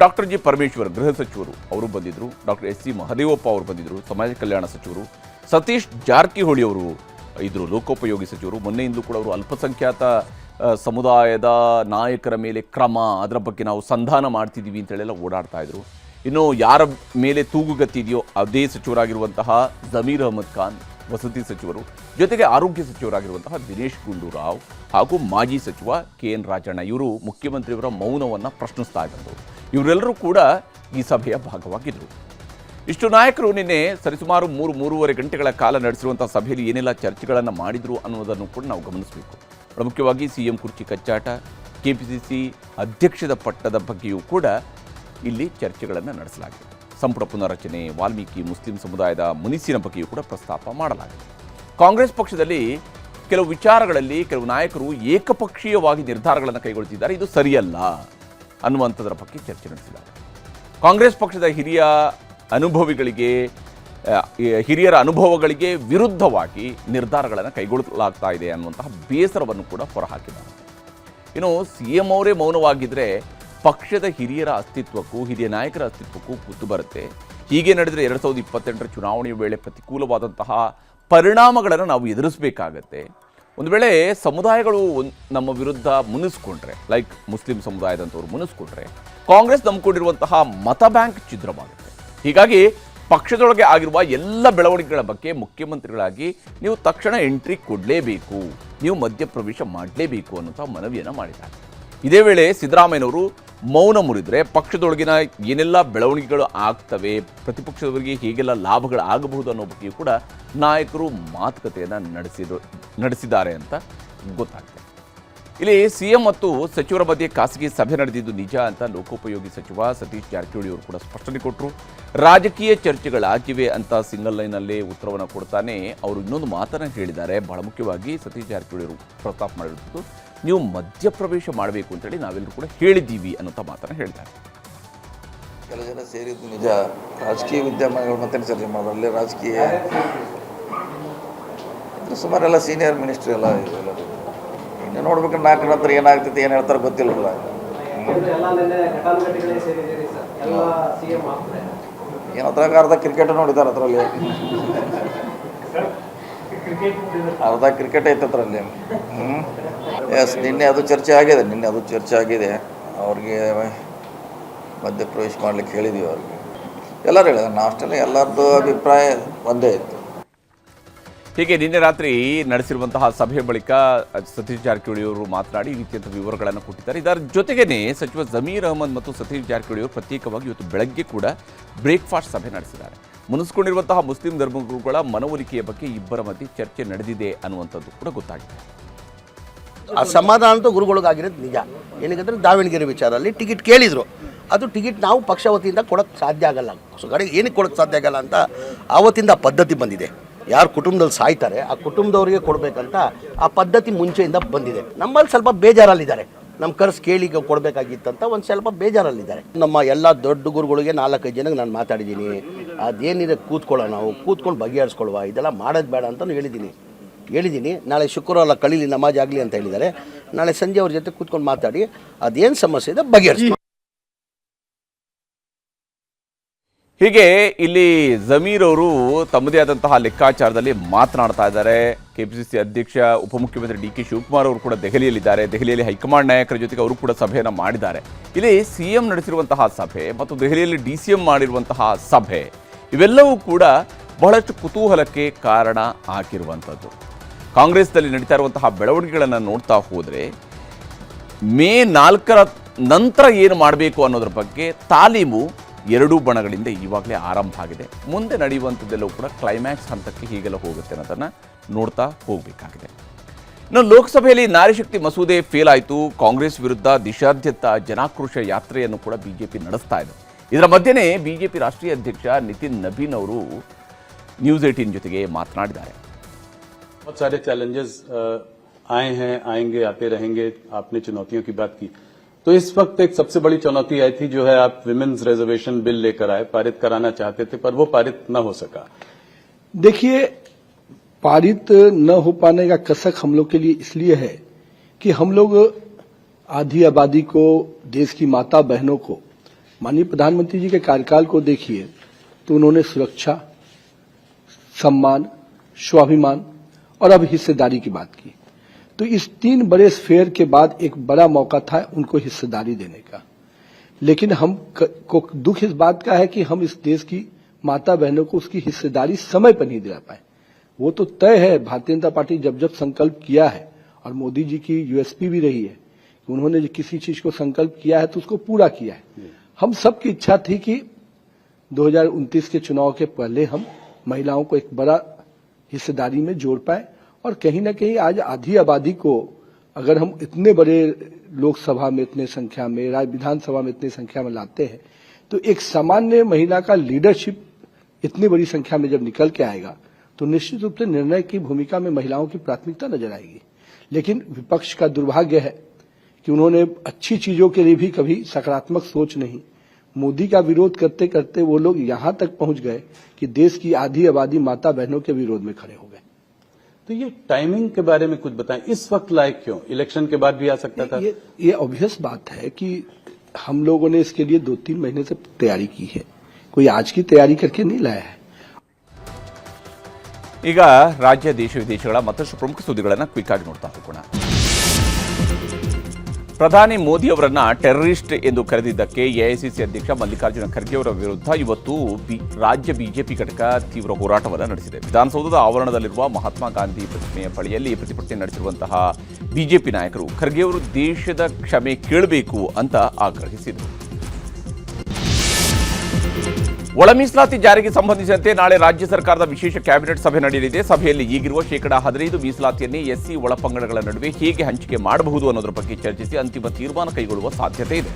ಡಾಕ್ಟರ್ ಜಿ ಪರಮೇಶ್ವರ್ ಗೃಹ ಸಚಿವರು ಅವರು ಬಂದಿದ್ದರು. ಡಾಕ್ಟರ್ ಎಸ್ ಸಿ ಮಹದೇವಪ್ಪ ಅವರು ಬಂದಿದ್ದರು, ಸಮಾಜ ಕಲ್ಯಾಣ ಸಚಿವರು. ಸತೀಶ್ ಜಾರಕಿಹೊಳಿ ಅವರು ಇದ್ದರು, ಲೋಕೋಪಯೋಗಿ ಸಚಿವರು. ಮೊನ್ನೆಯಿಂದಲೂ ಕೂಡ ಅವರು ಅಲ್ಪಸಂಖ್ಯಾತ ಸಮುದಾಯದ ನಾಯಕರ ಮೇಲೆ ಕ್ರಮ, ಅದರ ಬಗ್ಗೆ ನಾವು ಸಂಧಾನ ಮಾಡ್ತಿದ್ದೀವಿ ಅಂತೇಳೆಲ್ಲ ಓಡಾಡ್ತಾ ಇದ್ರು. ಇನ್ನು ಯಾರ ಮೇಲೆ ತೂಗುಗತ್ತಿದೆಯೋ ಅದೇ ಸಚಿವರಾಗಿರುವಂತಹ ಜಮೀರ್ ಅಹಮದ್ ಖಾನ್ ವಸತಿ ಸಚಿವರು, ಜೊತೆಗೆ ಆರೋಗ್ಯ ಸಚಿವರಾಗಿರುವಂತಹ ದಿನೇಶ್ ಗುಂಡೂರಾವ್ ಹಾಗೂ ಮಾಜಿ ಸಚಿವ KN ರಾಜಣ್ಣ ಇವರು ಮುಖ್ಯಮಂತ್ರಿಯವರ ಮೌನವನ್ನು ಪ್ರಶ್ನಿಸ್ತಾ ಇದ್ದರು. ಇವರೆಲ್ಲರೂ ಕೂಡ ಈ ಸಭೆಯ ಭಾಗವಾಗಿದ್ದರು. ಇಷ್ಟು ನಾಯಕರು ನಿನ್ನೆ ಸರಿಸುಮಾರು 3-3.5 ಗಂಟೆಗಳ ಕಾಲ ನಡೆಸಿರುವಂಥ ಸಭೆಯಲ್ಲಿ ಏನೆಲ್ಲ ಚರ್ಚೆಗಳನ್ನು ಮಾಡಿದರು ಅನ್ನೋದನ್ನು ಕೂಡ ನಾವು ಗಮನಿಸಬೇಕು. ಪ್ರಮುಖವಾಗಿ ಸಿಎಂ ಕುರ್ಚಿ ಕಚ್ಚಾಟ, KPCC ಅಧ್ಯಕ್ಷದ ಪಟ್ಟದ ಬಗ್ಗೆಯೂ ಕೂಡ ಇಲ್ಲಿ ಚರ್ಚೆಗಳನ್ನು ನಡೆಸಲಾಗಿದೆ. ಸಂಪುಟ ಪುನರಚನೆ, ವಾಲ್ಮೀಕಿ ಮುಸ್ಲಿಂ ಸಮುದಾಯದ ಮುನಿಸಿನ ಬಗ್ಗೆಯೂ ಕೂಡ ಪ್ರಸ್ತಾಪ ಮಾಡಲಾಗಿದೆ. ಕಾಂಗ್ರೆಸ್ ಪಕ್ಷದಲ್ಲಿ ಕೆಲವು ವಿಚಾರಗಳಲ್ಲಿ ಕೆಲವು ನಾಯಕರು ಏಕಪಕ್ಷೀಯವಾಗಿ ನಿರ್ಧಾರಗಳನ್ನು ಕೈಗೊಳ್ಳುತ್ತಿದ್ದಾರೆ, ಇದು ಸರಿಯಲ್ಲ ಅನ್ನುವಂಥದ್ರ ಬಗ್ಗೆ ಚರ್ಚೆ ನಡೆಸಿದ್ದಾರೆ. ಕಾಂಗ್ರೆಸ್ ಪಕ್ಷದ ಹಿರಿಯರ ಅನುಭವಗಳಿಗೆ ವಿರುದ್ಧವಾಗಿ ನಿರ್ಧಾರಗಳನ್ನು ಕೈಗೊಳ್ಳಲಾಗ್ತಾ ಇದೆ ಅನ್ನುವಂತಹ ಬೇಸರವನ್ನು ಕೂಡ ಹೊರಹಾಕಿದ್ದಾರೆ. ಇನ್ನು ಸಿಎಂ ಅವರೇ ಮೌನವಾಗಿದ್ದರೆ ಪಕ್ಷದ ಹಿರಿಯರ ಅಸ್ತಿತ್ವಕ್ಕೂ ಹಿರಿಯ ನಾಯಕರ ಅಸ್ತಿತ್ವಕ್ಕೂ ಕುತ್ತು ಬರುತ್ತೆ. ಹೀಗೆ ನಡೆದರೆ 2028ರ ಚುನಾವಣೆಯ ವೇಳೆ ಪ್ರತಿಕೂಲವಾದಂತಹ ಪರಿಣಾಮಗಳನ್ನು ನಾವು ಎದುರಿಸಬೇಕಾಗತ್ತೆ. ಒಂದು ವೇಳೆ ಸಮುದಾಯಗಳು ನಮ್ಮ ವಿರುದ್ಧ ಮುನಿಸ್ಕೊಂಡ್ರೆ, ಲೈಕ್ ಮುಸ್ಲಿಂ ಸಮುದಾಯದಂಥವ್ರು ಮುನಿಸ್ಕೊಂಡ್ರೆ, ಕಾಂಗ್ರೆಸ್ ನಂಬಿಕೊಂಡಿರುವಂತಹ ಮತ ಬ್ಯಾಂಕ್ ಛಿದ್ರವಾಗುತ್ತೆ. ಹೀಗಾಗಿ ಪಕ್ಷದೊಳಗೆ ಆಗಿರುವ ಎಲ್ಲ ಬೆಳವಣಿಗೆಗಳ ಬಗ್ಗೆ ಮುಖ್ಯಮಂತ್ರಿಗಳಾಗಿ ನೀವು ತಕ್ಷಣ ಎಂಟ್ರಿ ಕೊಡಲೇಬೇಕು, ನೀವು ಮಧ್ಯಪ್ರವೇಶ ಮಾಡಲೇಬೇಕು ಅನ್ನುವಂಥ ಮನವಿಯನ್ನು ಮಾಡಿದ್ದಾರೆ. ಇದೇ ವೇಳೆ ಸಿದ್ದರಾಮಯ್ಯನವರು ಮೌನ ಮುರಿದರೆ ಪಕ್ಷದೊಳಗಿನ ಏನೆಲ್ಲ ಬೆಳವಣಿಗೆಗಳು ಆಗ್ತವೆ, ಪ್ರತಿಪಕ್ಷದವರಿಗೆ ಹೇಗೆಲ್ಲ ಲಾಭಗಳು ಆಗಬಹುದು ಅನ್ನೋ ಬಗ್ಗೆಯೂ ಕೂಡ ನಾಯಕರು ಮಾತುಕತೆಯನ್ನು ನಡೆಸಿದ್ದಾರೆ ಅಂತ ಗೊತ್ತಾಗ್ತದೆ. ಇಲ್ಲಿ ಸಿಎಂ ಮತ್ತು ಸಚಿವರ ಮಧ್ಯೆ ಖಾಸಗಿ ಸಭೆ ನಡೆದಿದ್ದು ನಿಜ ಅಂತ ಲೋಕೋಪಯೋಗಿ ಸಚಿವ ಸತೀಶ್ ಜಾರಕಿಹೊಳಿ ಅವರು ಕೂಡ ಸ್ಪಷ್ಟನೆ ಕೊಟ್ಟರು. ರಾಜಕೀಯ ಚರ್ಚೆಗಳಾಗಿವೆ ಅಂತ ಸಿಂಗಲ್ ಲೈನಲ್ಲೇ ಉತ್ತರವನ್ನು ಕೊಡ್ತಾನೆ ಅವರು ಇನ್ನೊಂದು ಮಾತನ್ನು ಹೇಳಿದ್ದಾರೆ. ಬಹಳ ಮುಖ್ಯವಾಗಿ ಸತೀಶ್ ಜಾರಕಿಹೊಳಿ ಅವರು ಪ್ರಸ್ತಾಪ ಮಾಡಿರುವುದು, ನೀವು ಮಧ್ಯಪ್ರವೇಶ ಮಾಡಬೇಕು ಅಂತೇಳಿ ನಾವೆಲ್ಲರೂ ಕೂಡ ಹೇಳಿದ್ದೀವಿ ಅನ್ನೋಂಥ ಮಾತನ್ನು ಹೇಳಿದ್ದಾರೆ. ಕೆಲ ಜನ ಸೇರಿದ್ದು ನಿಜ. ರಾಜಕೀಯ ವಿದ್ಯಮಾನಗಳು ಮತ್ತೆ ಚರ್ಚೆ ಮಾಡೋದ್ರಲ್ಲಿ ರಾಜಕೀಯ ಸುಮಾರೆಲ್ಲ ಸೀನಿಯರ್ ಮಿನಿಸ್ಟ್ರಿ ಎಲ್ಲ ಎಲ್ಲರೂ ಇನ್ನು ನೋಡ್ಬೇಕು. 4 ನಂತರ ಏನಾಗ್ತೈತೆ ಏನು ಹೇಳ್ತಾರೆ ಗೊತ್ತಿಲ್ಲಲ್ಲ. ಏನು ಅರ್ಧ ಕ್ರಿಕೆಟ್ ನೋಡಿದ್ದಾರೆ ಅದರಲ್ಲಿ, ಅರ್ಧ ಕ್ರಿಕೆಟ್ ಐತೆ ಅದರಲ್ಲಿ. ಎಸ್, ನಿನ್ನೆ ಅದು ಚರ್ಚೆ ಆಗಿದೆ. ಅವ್ರಿಗೆ ಮಧ್ಯಪ್ರವೇಶ ಮಾಡ್ಲಿಕ್ಕೆ ಹೇಳಿದ್ದೀವಿ ಅವ್ರಿಗೆ. ಎಲ್ಲರೂ ಹೇಳಿದ್ರು, ನಾವು ಅಷ್ಟೇ, ಎಲ್ಲರದ್ದು ಅಭಿಪ್ರಾಯ ಒಂದೇ ಇತ್ತು. ಹೀಗೆ ನಿನ್ನೆ ರಾತ್ರಿ ನಡೆಸಿರುವಂತಹ ಸಭೆಯ ಬಳಿಕ ಸತೀಶ್ ಜಾರಕಿಹೊಳಿ ಅವರು ಮಾತನಾಡಿ ಈ ರೀತಿಯಂಥ ವಿವರಗಳನ್ನು ಕೊಟ್ಟಿದ್ದಾರೆ. ಇದರ ಜೊತೆಗೇನೆ ಸಚಿವ ಜಮೀರ್ ಅಹಮದ್ ಮತ್ತು ಸತೀಶ್ ಜಾರಕಿಹೊಳಿ ಅವರು ಪ್ರತ್ಯೇಕವಾಗಿ ಇವತ್ತು ಬೆಳಗ್ಗೆ ಕೂಡ ಬ್ರೇಕ್ಫಾಸ್ಟ್ ಸಭೆ ನಡೆಸಿದ್ದಾರೆ. ಮುನಿಸ್ಕೊಂಡಿರುವಂತಹ ಮುಸ್ಲಿಂ ಧರ್ಮಗುರುಗಳ ಮನವೊಲಿಕೆಯ ಬಗ್ಗೆ ಇಬ್ಬರ ಮಧ್ಯೆ ಚರ್ಚೆ ನಡೆದಿದೆ ಅನ್ನುವಂಥದ್ದು ಕೂಡ ಗೊತ್ತಾಗಿದೆ. ಅಸಮಾಧಾನದ ಗುರುಗಳಿಗಾಗಿರೋದು ನಿಜ. ಏನಕ್ಕೆ ದಾವಣಗೆರೆ ವಿಚಾರದಲ್ಲಿ ಟಿಕೆಟ್ ಕೇಳಿದರು. ಅದು ಟಿಕೆಟ್ ನಾವು ಪಕ್ಷ ವತಿಯಿಂದ ಕೊಡೋಕ್ಕೆ ಸಾಧ್ಯ ಆಗಲ್ಲ. ಕಡೆಗೆ ಏನಕ್ಕೆ ಕೊಡೋಕ್ಕೆ ಸಾಧ್ಯ ಆಗಲ್ಲ ಅಂತ ಆವತ್ತಿಂದ ಪದ್ಧತಿ ಬಂದಿದೆ. ಯಾರು ಕುಟುಂಬದಲ್ಲಿ ಸಾಯ್ತಾರೆ ಆ ಕುಟುಂಬದವರಿಗೆ ಕೊಡಬೇಕಂತ ಆ ಪದ್ಧತಿ ಮುಂಚೆಯಿಂದ ಬಂದಿದೆ. ನಮ್ಮಲ್ಲಿ ಸ್ವಲ್ಪ ಬೇಜಾರಲ್ಲಿದ್ದಾರೆ. ನಮ್ಮ ಕರ್ಸ್ ಕೇಳಿ ಕೊಡಬೇಕಾಗಿತ್ತಂತ ಒಂದು ಸ್ವಲ್ಪ ಬೇಜಾರಲ್ಲಿದ್ದಾರೆ. ನಮ್ಮ ಎಲ್ಲ ದೊಡ್ಡ ಗುರುಗಳಿಗೆ 4-5 ಜನಕ್ಕೆ ನಾನು ಮಾತಾಡಿದ್ದೀನಿ. ಅದೇನಿದೆ ಕೂತ್ಕೊಳ್ಳೋಣ, ನಾವು ಕೂತ್ಕೊಂಡು ಬಗೆಹರಿಸ್ಕೊಳ್ಳುವ, ಇದೆಲ್ಲ ಮಾಡೋದು ಬೇಡ ಅಂತಲೂ ಹೇಳಿದ್ದೀನಿ. ನಾಳೆ ಶುಕ್ರವಾರ ಕಳೀಲಿ ನಮಾಜ್ ಆಗಲಿ ಅಂತ ಹೇಳಿದ್ದಾರೆ. ನಾಳೆ ಸಂಜೆ ಅವ್ರ ಜೊತೆ ಕೂತ್ಕೊಂಡು ಮಾತಾಡಿ ಅದೇನು ಸಮಸ್ಯೆ ಇದೆ ಬಗೆಹರಿಸಿ. ಹೀಗೆ ಇಲ್ಲಿ ಜಮೀರ್ ಅವರು ತಮ್ಮದೇ ಆದಂತಹ ಲೆಕ್ಕಾಚಾರದಲ್ಲಿ ಮಾತನಾಡ್ತಾ ಇದ್ದಾರೆ. ಕೆಪಿಸಿಸಿ ಅಧ್ಯಕ್ಷ ಉಪಮುಖ್ಯಮಂತ್ರಿ ಡಿ ಕೆ ಶಿವಕುಮಾರ್ ಅವರು ಕೂಡ ದೆಹಲಿಯಲ್ಲಿದ್ದಾರೆ. ದೆಹಲಿಯಲ್ಲಿ ಹೈಕಮಾಂಡ್ ನಾಯಕರ ಜೊತೆಗೆ ಅವರು ಕೂಡ ಸಭೆಯನ್ನು ಮಾಡಿದ್ದಾರೆ. ಇಲ್ಲಿ ಸಿಎಂ ನಡೆಸಿರುವಂತಹ ಸಭೆ ಮತ್ತು ದೆಹಲಿಯಲ್ಲಿ DCM ಮಾಡಿರುವಂತಹ ಸಭೆ ಇವೆಲ್ಲವೂ ಕೂಡ ಬಹಳಷ್ಟು ಕುತೂಹಲಕ್ಕೆ ಕಾರಣ ಆಗಿರುವಂಥದ್ದು. ಕಾಂಗ್ರೆಸ್ನಲ್ಲಿ ನಡೀತಾ ಇರುವಂತಹ ಬೆಳವಣಿಗೆಗಳನ್ನು ನೋಡ್ತಾ ಹೋದರೆ ಮೇ 4ರ ನಂತರ ಏನು ಮಾಡಬೇಕು ಅನ್ನೋದ್ರ ಬಗ್ಗೆ ತಾಲೀಮು ಎರಡೂ ಬಣಗಳಿಂದ ಈವಾಗಲೇ ಆರಂಭ ಆಗಿದೆ. ಮುಂದೆ ನಡೆಯುವಂಥದ್ದೆಲ್ಲವೂ ಕೂಡ ಕ್ಲೈಮ್ಯಾಕ್ಸ್ ಹಂತಕ್ಕೆ ಹೀಗೆಲ್ಲ ಹೋಗುತ್ತೆ ಅನ್ನೋದನ್ನು ನೋಡ್ತಾ ಹೋಗಬೇಕಾಗಿದೆ. ಇನ್ನು ಲೋಕಸಭೆಯಲ್ಲಿ ನಾರಿಶಕ್ತಿ ಮಸೂದೆ ಫೇಲ್ ಆಯಿತು. ಕಾಂಗ್ರೆಸ್ ವಿರುದ್ಧ ದೇಶಾದ್ಯಂತ ಜನಾಕ್ರೋಶ ಯಾತ್ರೆಯನ್ನು ಕೂಡ ಬಿಜೆಪಿ ನಡೆಸ್ತಾ ಇದೆ. ಇದರ ಮಧ್ಯೆನೇ ಬಿಜೆಪಿ ರಾಷ್ಟ್ರೀಯ ಅಧ್ಯಕ್ಷ ನಿತಿನ್ ನಬೀನ್ ಅವರು ನ್ಯೂಸ್ 18 ಜೊತೆಗೆ ಮಾತನಾಡಿದ್ದಾರೆ. बहुत सारे चैलेंजेस आए हैं, आएंगे, आते रहेंगे. आपने चुनौतियों की बात की, तो इस वक्त एक सबसे बड़ी चुनौती आई थी, जो है आप विमेन्स रिजर्वेशन बिल लेकर आए, पारित कराना चाहते थे, पर वो पारित न हो सका. देखिए, पारित न हो पाने का कसक हम लोग के लिए इसलिए है कि हम लोग आधी आबादी को, देश की माता बहनों को, माननीय प्रधानमंत्री जी के कार्यकाल को देखिए तो उन्होंने सुरक्षा, सम्मान, स्वाभिमान और अब हिस्सेदारी की बात की. तो इस 3 बड़े स्फेयर के बाद एक बड़ा मौका था उनको हिस्सेदारी देने का. लेकिन हम को दुख इस बात का है कि हम इस देश की माता बहनों को उसकी हिस्सेदारी समय पर नहीं दिला पाए. वो तो तय है, भारतीय जनता पार्टी जब संकल्प किया है, और मोदी जी की USP भी रही है कि उन्होंने किसी चीज को संकल्प किया है तो उसको पूरा किया है. हम सबकी इच्छा थी कि 2029 के चुनाव के पहले हम महिलाओं को एक बड़ा हिस्सेदारी में जोड़ पाए. और कहीं ना कहीं आज आधी आबादी को अगर हम इतने बड़े लोकसभा में इतने संख्या में, विधानसभा में इतनी संख्या में लाते हैं, तो एक सामान्य महिला का लीडरशिप इतनी बड़ी संख्या में जब निकल के आएगा तो निश्चित रूप से निर्णय की भूमिका में महिलाओं की प्राथमिकता नजर आएगी. लेकिन विपक्ष का दुर्भाग्य है कि उन्होंने अच्छी चीजों के लिए भी कभी सकारात्मक सोच नहीं. मोदी का विरोध करते करते वो लोग यहां तक पहुंच गए कि देश की आधी आबादी माता बहनों के विरोध में खड़े हो गए. तो ये टाइमिंग के बारे में कुछ बताएं, इस वक्त लायक क्यों? इलेक्शन के बाद भी आ सकता था. ये ऑब्वियस बात है कि हम लोगों ने इसके लिए 2-3 महीने से तैयारी की है. कोई आज की तैयारी करके नहीं लाया है. ಈಗ ರಾಜ್ಯ ದೇಶ ವಿದೇಶಗಳ ಮತ್ತಷ್ಟು ಪ್ರಮುಖ ಸುದ್ದಿಗಳನ್ನು ಕ್ವಿಕ್ ಆಗಿ ನೋಡ್ತಾ ಹೋಗೋಣ. ಪ್ರಧಾನಿ ಮೋದಿ ಅವರನ್ನ ಟೆರರಿಸ್ಟ್ ಎಂದು ಕರೆದಿದ್ದಕ್ಕೆ ಎಐಸಿಸಿ ಅಧ್ಯಕ್ಷ ಮಲ್ಲಿಕಾರ್ಜುನ ಖರ್ಗೆ ಅವರ ವಿರುದ್ಧ ಇವತ್ತು ರಾಜ್ಯ ಬಿಜೆಪಿ ಘಟಕ ತೀವ್ರ ಹೋರಾಟವನ್ನು ನಡೆಸಿದೆ. ವಿಧಾನಸೌಧದ ಆವರಣದಲ್ಲಿರುವ ಮಹಾತ್ಮ ಗಾಂಧಿ ಪ್ರತಿಮೆಯ ಬಳಿಯಲ್ಲಿ ಪ್ರತಿಭಟನೆ ನಡೆಸಿರುವಂತಹ ಬಿಜೆಪಿ ನಾಯಕರು ಖರ್ಗೆ ಅವರು ದೇಶದ ಕ್ಷಮೆ ಕೇಳಬೇಕು ಅಂತ ಆಗ್ರಹಿಸಿದರು. ಒಳ ಮೀಸಲಾತಿ ಜಾರಿಗೆ ಸಂಬಂಧಿಸಿದಂತೆ ನಾಳೆ ರಾಜ್ಯ ಸರ್ಕಾರದ ವಿಶೇಷ ಕ್ಯಾಬಿನೆಟ್ ಸಭೆ ನಡೆಯಲಿದೆ. ಸಭೆಯಲ್ಲಿ ಈಗಿರುವ 15% ಮೀಸಲಾತಿಯನ್ನೇ ಎಸ್ಸಿ ಒಳಪಂಗಡಗಳ ನಡುವೆ ಹೇಗೆ ಹಂಚಿಕೆ ಮಾಡಬಹುದು ಅನ್ನೋದರ ಬಗ್ಗೆ ಚರ್ಚಿಸಿ ಅಂತಿಮ ತೀರ್ಮಾನ ಕೈಗೊಳ್ಳುವ ಸಾಧ್ಯತೆ ಇದೆ.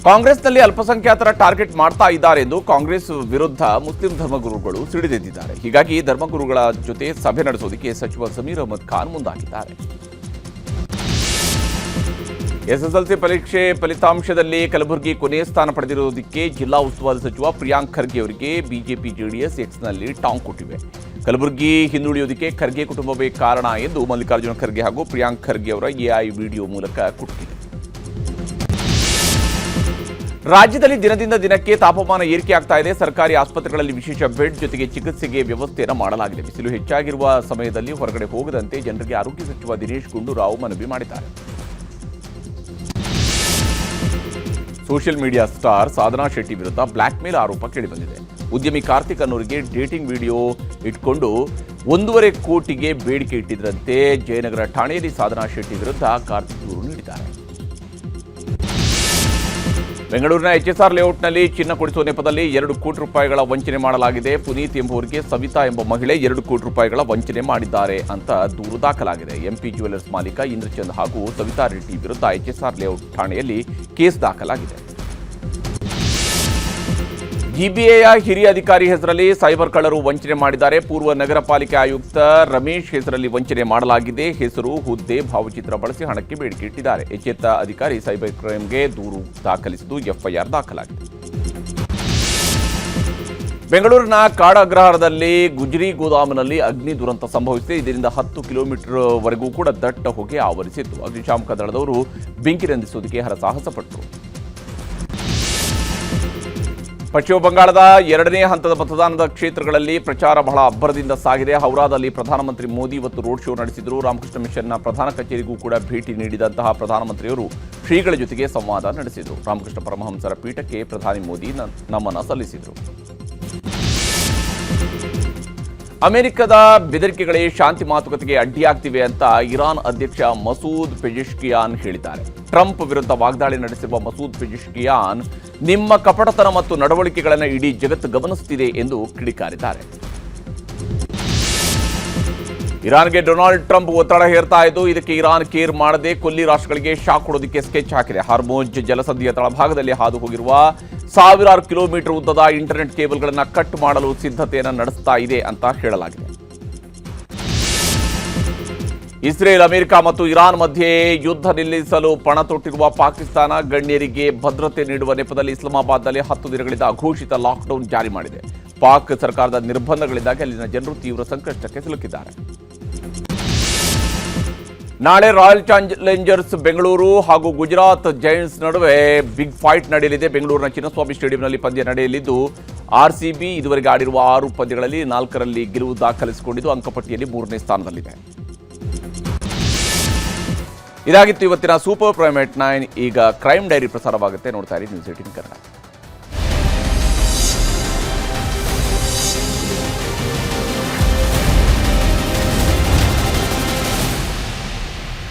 ಕಾಂಗ್ರೆಸ್ನಲ್ಲಿ ಅಲ್ಪಸಂಖ್ಯಾತರ ಟಾರ್ಗೆಟ್ ಮಾಡ್ತಾ ಇದ್ದಾರೆ ಎಂದು ಕಾಂಗ್ರೆಸ್ ವಿರುದ್ಧ ಮುಸ್ಲಿಂ ಧರ್ಮಗುರುಗಳು ಸಿಡಿದೆದ್ದಿದ್ದಾರೆ. ಹೀಗಾಗಿ ಧರ್ಮಗುರುಗಳ ಜೊತೆ ಸಭೆ ನಡೆಸೋದಕ್ಕೆ ಸಚಿವ ಸಮೀರ್ ಅಹಮದ್ ಖಾನ್ ಮುಂದಾಗಿದ್ದಾರೆ. ಎಸ್ಎಸ್ಎಲ್ಸಿ ಪರೀಕ್ಷೆ ಫಲಿತಾಂಶದಲ್ಲಿ ಕಲಬುರಗಿ ಕೊನೆಯ ಸ್ಥಾನ ಪಡೆದಿರುವುದಕ್ಕೆ ಜಿಲ್ಲಾ ಉಸ್ತುವಾರಿ ಸಚಿವ ಪ್ರಿಯಾಂಕ್ ಖರ್ಗೆ ಅವರಿಗೆ ಬಿಜೆಪಿ ಜೆಡಿಎಸ್ ಎಕ್ಸ್ನಲ್ಲಿ ಟಾಂಗ್ ಕೊಟ್ಟಿವೆ. ಕಲಬುರಗಿ ಹಿಂದುಳಿಯೋದಕ್ಕೆ ಖರ್ಗೆ ಕುಟುಂಬವೇ ಕಾರಣ ಎಂದು ಮಲ್ಲಿಕಾರ್ಜುನ ಖರ್ಗೆ ಹಾಗೂ ಪ್ರಿಯಾಂಕ್ ಖರ್ಗೆ ಅವರ ಎಐ ವಿಡಿಯೋ ಮೂಲಕ ಕುಟುಕಿದೆ. ರಾಜ್ಯದಲ್ಲಿ ದಿನದಿಂದ ದಿನಕ್ಕೆ ತಾಪಮಾನ ಏರಿಕೆಯಾಗ್ತಾ ಇದೆ. ಸರ್ಕಾರಿ ಆಸ್ಪತ್ರೆಗಳಲ್ಲಿ ವಿಶೇಷ ಬೆಡ್ ಜೊತೆಗೆ ಚಿಕಿತ್ಸೆಗೆ ವ್ಯವಸ್ಥೆಯನ್ನು ಮಾಡಲಾಗಿದೆ. ಬಿಸಿಲು ಹೆಚ್ಚಾಗಿರುವ ಸಮಯದಲ್ಲಿ ಹೊರಗಡೆ ಹೋಗದಂತೆ ಜನರಿಗೆ ಆರೋಗ್ಯ ಸಚಿವ ದಿನೇಶ್ ಗುಂಡೂರಾವ್ ಮನವಿ ಮಾಡಿದ್ದಾರೆ. ಸೋಷಿಯಲ್ ಮೀಡಿಯಾ ಸ್ಟಾರ್ ಸಾಧನಾ ಶೆಟ್ಟಿ ವಿರುದ್ಧ ಬ್ಲ್ಯಾಕ್ ಮೇಲ್ ಆರೋಪ ಕೇಳಿಬಂದಿದೆ. ಉದ್ಯಮಿ ಕಾರ್ತಿಕ್ ಅನ್ನೋರಿಗೆ ಡೇಟಿಂಗ್ ವಿಡಿಯೋ ಇಟ್ಕೊಂಡು 1.5 ಕೋಟಿಗೆ ಬೇಡಿಕೆ ಇಟ್ಟಿದ್ರಂತೆ. ಜಯನಗರ ಠಾಣೆಯಲ್ಲಿ ಸಾಧನಾ ಶೆಟ್ಟಿ ವಿರುದ್ಧ ಕಾರ್ತಿಕ್ ದೂರು ನೀಡಿದ್ದಾರೆ. ಬೆಂಗಳೂರಿನ ಎಚ್ಎಸ್ಆರ್ ಲೇಔಟ್ನಲ್ಲಿ ಚಿನ್ನ ಕೊಡಿಸುವ ನೆಪದಲ್ಲಿ 2 ಕೋಟಿ ರೂಪಾಯಿಗಳ ವಂಚನೆ ಮಾಡಲಾಗಿದೆ. ಪುನೀತ್ ಎಂಬುವರಿಗೆ ಸವಿತಾ ಎಂಬ ಮಹಿಳೆ 2 ಕೋಟಿ ರೂಪಾಯಿಗಳ ವಂಚನೆ ಮಾಡಿದ್ದಾರೆ ಅಂತ ದೂರು ದಾಖಲಾಗಿದೆ. ಎಂಪಿ ಜ್ಯುವೆಲರ್ಸ್ ಮಾಲೀಕ ಇಂದ್ರಚಂದ್ ಹಾಗೂ ಸವಿತಾ ರೆಡ್ಡಿ ವಿರುದ್ಧ ಎಚ್ಎಸ್ಆರ್ ಲೇಔಟ್ ಠಾಣೆಯಲ್ಲಿ ಕೇಸ್ ದಾಖಲಾಗಿದೆ. ಜಿಬಿಎಯ ಹಿರಿಯ ಅಧಿಕಾರಿ ಹೆಸರಲ್ಲಿ ಸೈಬರ್ ಕಳ್ಳರು ವಂಚನೆ ಮಾಡಿದ್ದಾರೆ. ಪೂರ್ವ ನಗರ ಪಾಲಿಕೆ ಆಯುಕ್ತ ರಮೇಶ್ ಹೆಸರಲ್ಲಿ ವಂಚನೆ ಮಾಡಲಾಗಿದೆ. ಹೆಸರು, ಹುದ್ದೆ, ಭಾವಚಿತ್ರ ಬಳಸಿ ಹಣಕ್ಕೆ ಬೇಡಿಕೆ ಇಟ್ಟಿದ್ದಾರೆ. ಎಚ್ಚೆತ್ತ ಅಧಿಕಾರಿ ಸೈಬರ್ ಕ್ರೈಮ್ಗೆ ದೂರು ದಾಖಲಿಸಿದ್ದು ಎಫ್ಐಆರ್ ದಾಖಲಾಗಿದೆ. ಬೆಂಗಳೂರಿನ ಕಾಡಗ್ರಹಾರದಲ್ಲಿ ಗುಜರಿ ಗೋದಾಮಿನಲ್ಲಿ ಅಗ್ನಿ ದುರಂತ ಸಂಭವಿಸಿದೆ. ಇದರಿಂದ 10 ಕಿಲೋಮೀಟರ್ ವರೆಗೂ ಕೂಡ ದಟ್ಟ ಹೊಗೆ ಆವರಿಸಿತ್ತು. ಅಗ್ನಿಶಾಮಕ ದಳದವರು ಬೆಂಕಿ ನಂದಿಸುವುದಕ್ಕೆ ಹರಸಾಹಸ ಪಟ್ಟರು. ಪಶ್ಚಿಮ ಬಂಗಾಳದ 2ನೇ ಹಂತದ ಮತದಾನದ ಕ್ಷೇತ್ರಗಳಲ್ಲಿ ಪ್ರಚಾರ ಬಹಳ ಅಬ್ಬರದಿಂದ ಸಾಗಿದೆ. ಹೌರಾದಲ್ಲಿ ಪ್ರಧಾನಮಂತ್ರಿ ಮೋದಿ ಇವತ್ತು ರೋಡ್ ಶೋ ನಡೆಸಿದರು. ರಾಮಕೃಷ್ಣ ಮಿಷನ್ನ ಪ್ರಧಾನ ಕಚೇರಿಗೂ ಕೂಡ ಭೇಟಿ ನೀಡಿದಂತಹ ಪ್ರಧಾನಮಂತ್ರಿಯವರು ಶ್ರೀಗಳ ಜೊತೆಗೆ ಸಂವಾದ ನಡೆಸಿದರು. ರಾಮಕೃಷ್ಣ ಪರಮಹಂಸರ ಪೀಠಕ್ಕೆ ಪ್ರಧಾನಿ ಮೋದಿ ನಮನ ಸಲ್ಲಿಸಿದರು. ಅಮೆರಿಕದ ಬೆದರಿಕೆಗಳೇ ಶಾಂತಿ ಮಾತುಕತೆಗೆ ಅಡ್ಡಿಯಾಗ್ತಿವೆ ಅಂತ ಇರಾನ್ ಅಧ್ಯಕ್ಷ ಮಸೂದ್ ಪೆಜಿಶ್ಕಿಯಾನ್ ಹೇಳಿದ್ದಾರೆ. ಟ್ರಂಪ್ ವಿರುದ್ಧ ವಾಗ್ದಾಳಿ ನಡೆಸಿರುವ ಮಸೂದ್ ಪೆಜಿಶ್ಕಿಯಾನ್ ನಿಮ್ಮ ಕಪಟತನ ಮತ್ತು ನಡವಳಿಕೆಗಳನ್ನು ಇಡೀ ಜಗತ್ತು ಗಮನಿಸುತ್ತಿದೆ ಎಂದು ಕಿಡಿಕಾರಿದ್ದಾರೆ. ಇರಾನ್ಗೆ ಡೊನಾಲ್ಡ್ ಟ್ರಂಪ್ ಒತ್ತಡ ಹೇರ್ತಾ ಇದ್ದು, ಇದಕ್ಕೆ ಇರಾನ್ ಕೇರ್ ಮಾಡದೆ ಕೊಲ್ಲಿ ರಾಷ್ಟ್ರಗಳಿಗೆ ಶಾಕ್ ಕೊಡೋದಕ್ಕೆ ಸ್ಕೆಚ್ ಹಾಕಿದೆ. ಹಾರ್ಮೋಜ್ ಜಲಸಂಧಿಯ ತಳಭಾಗದಲ್ಲಿ ಹಾದು ಹೋಗಿರುವ 1000 ಕಿಲೋಮೀಟರ್ ಉದ್ದದ ಇಂಟರ್ನೆಟ್ ಕೇಬಲ್ಗಳನ್ನು ಕಟ್ ಮಾಡಲು ಸಿದ್ಧತೆಯನ್ನು ನಡೆಸ್ತಾ ಇದೆ ಅಂತ ಹೇಳಲಾಗಿದೆ. ಇಸ್ರೇಲ್, ಅಮೆರಿಕ ಮತ್ತು ಇರಾನ್ ಮಧ್ಯೆ ಯುದ್ಧ ನಿಲ್ಲಿಸಲು ಪಣ ತೊಟ್ಟಿರುವ ಪಾಕಿಸ್ತಾನ ಗಣ್ಯರಿಗೆ ಭದ್ರತೆ ನೀಡುವ ನೆಪದಲ್ಲಿ ಇಸ್ಲಾಮಾಬಾದ್ನಲ್ಲಿ 10 ದಿನಗಳಿಂದ ಅಘೋಷಿತ ಲಾಕ್ಡೌನ್ ಜಾರಿ ಮಾಡಿದೆ. ಪಾಕ್ ಸರ್ಕಾರದ ನಿರ್ಬಂಧಗಳಿಂದಾಗಿ ಅಲ್ಲಿನ ಜನರು ತೀವ್ರ ಸಂಕಷ್ಟಕ್ಕೆ ಸಿಲುಕಿದ್ದಾರೆ. ನಾಳೆ ರಾಯಲ್ ಚಾಲೆಂಜರ್ಸ್ ಬೆಂಗಳೂರು ಹಾಗೂ ಗುಜರಾತ್ ಜೈಂಟ್ಸ್ ನಡುವೆ ಬಿಗ್ ಫೈಟ್ ನಡೆಯಲಿದೆ. ಬೆಂಗಳೂರಿನ ಚಿನ್ನಸ್ವಾಮಿ ಸ್ಟೇಡಿಯಂನಲ್ಲಿ ಪಂದ್ಯ ನಡೆಯಲಿದ್ದು, ಆರ್ಸಿಬಿ ಇದುವರೆಗೆ ಆಡಿರುವ 6 ಪಂದ್ಯಗಳಲ್ಲಿ 4ರಲ್ಲಿ ಗೆಲುವು ದಾಖಲಿಸಿಕೊಂಡಿದ್ದು ಅಂಕಪಟ್ಟಿಯಲ್ಲಿ 3ನೇ ಸ್ಥಾನದಲ್ಲಿದೆ. ಇದಾಗಿತ್ತು ಇವತ್ತಿನ ಸೂಪರ್ ಪ್ರೈಮ್ 9. ಈಗ ಕ್ರೈಮ್ ಡೈರಿ ಪ್ರಸಾರವಾಗುತ್ತೆ. ನೋಡ್ತಾ ಇರಿ ನ್ಯೂಸ್ 18 ಕನ್ನಡ.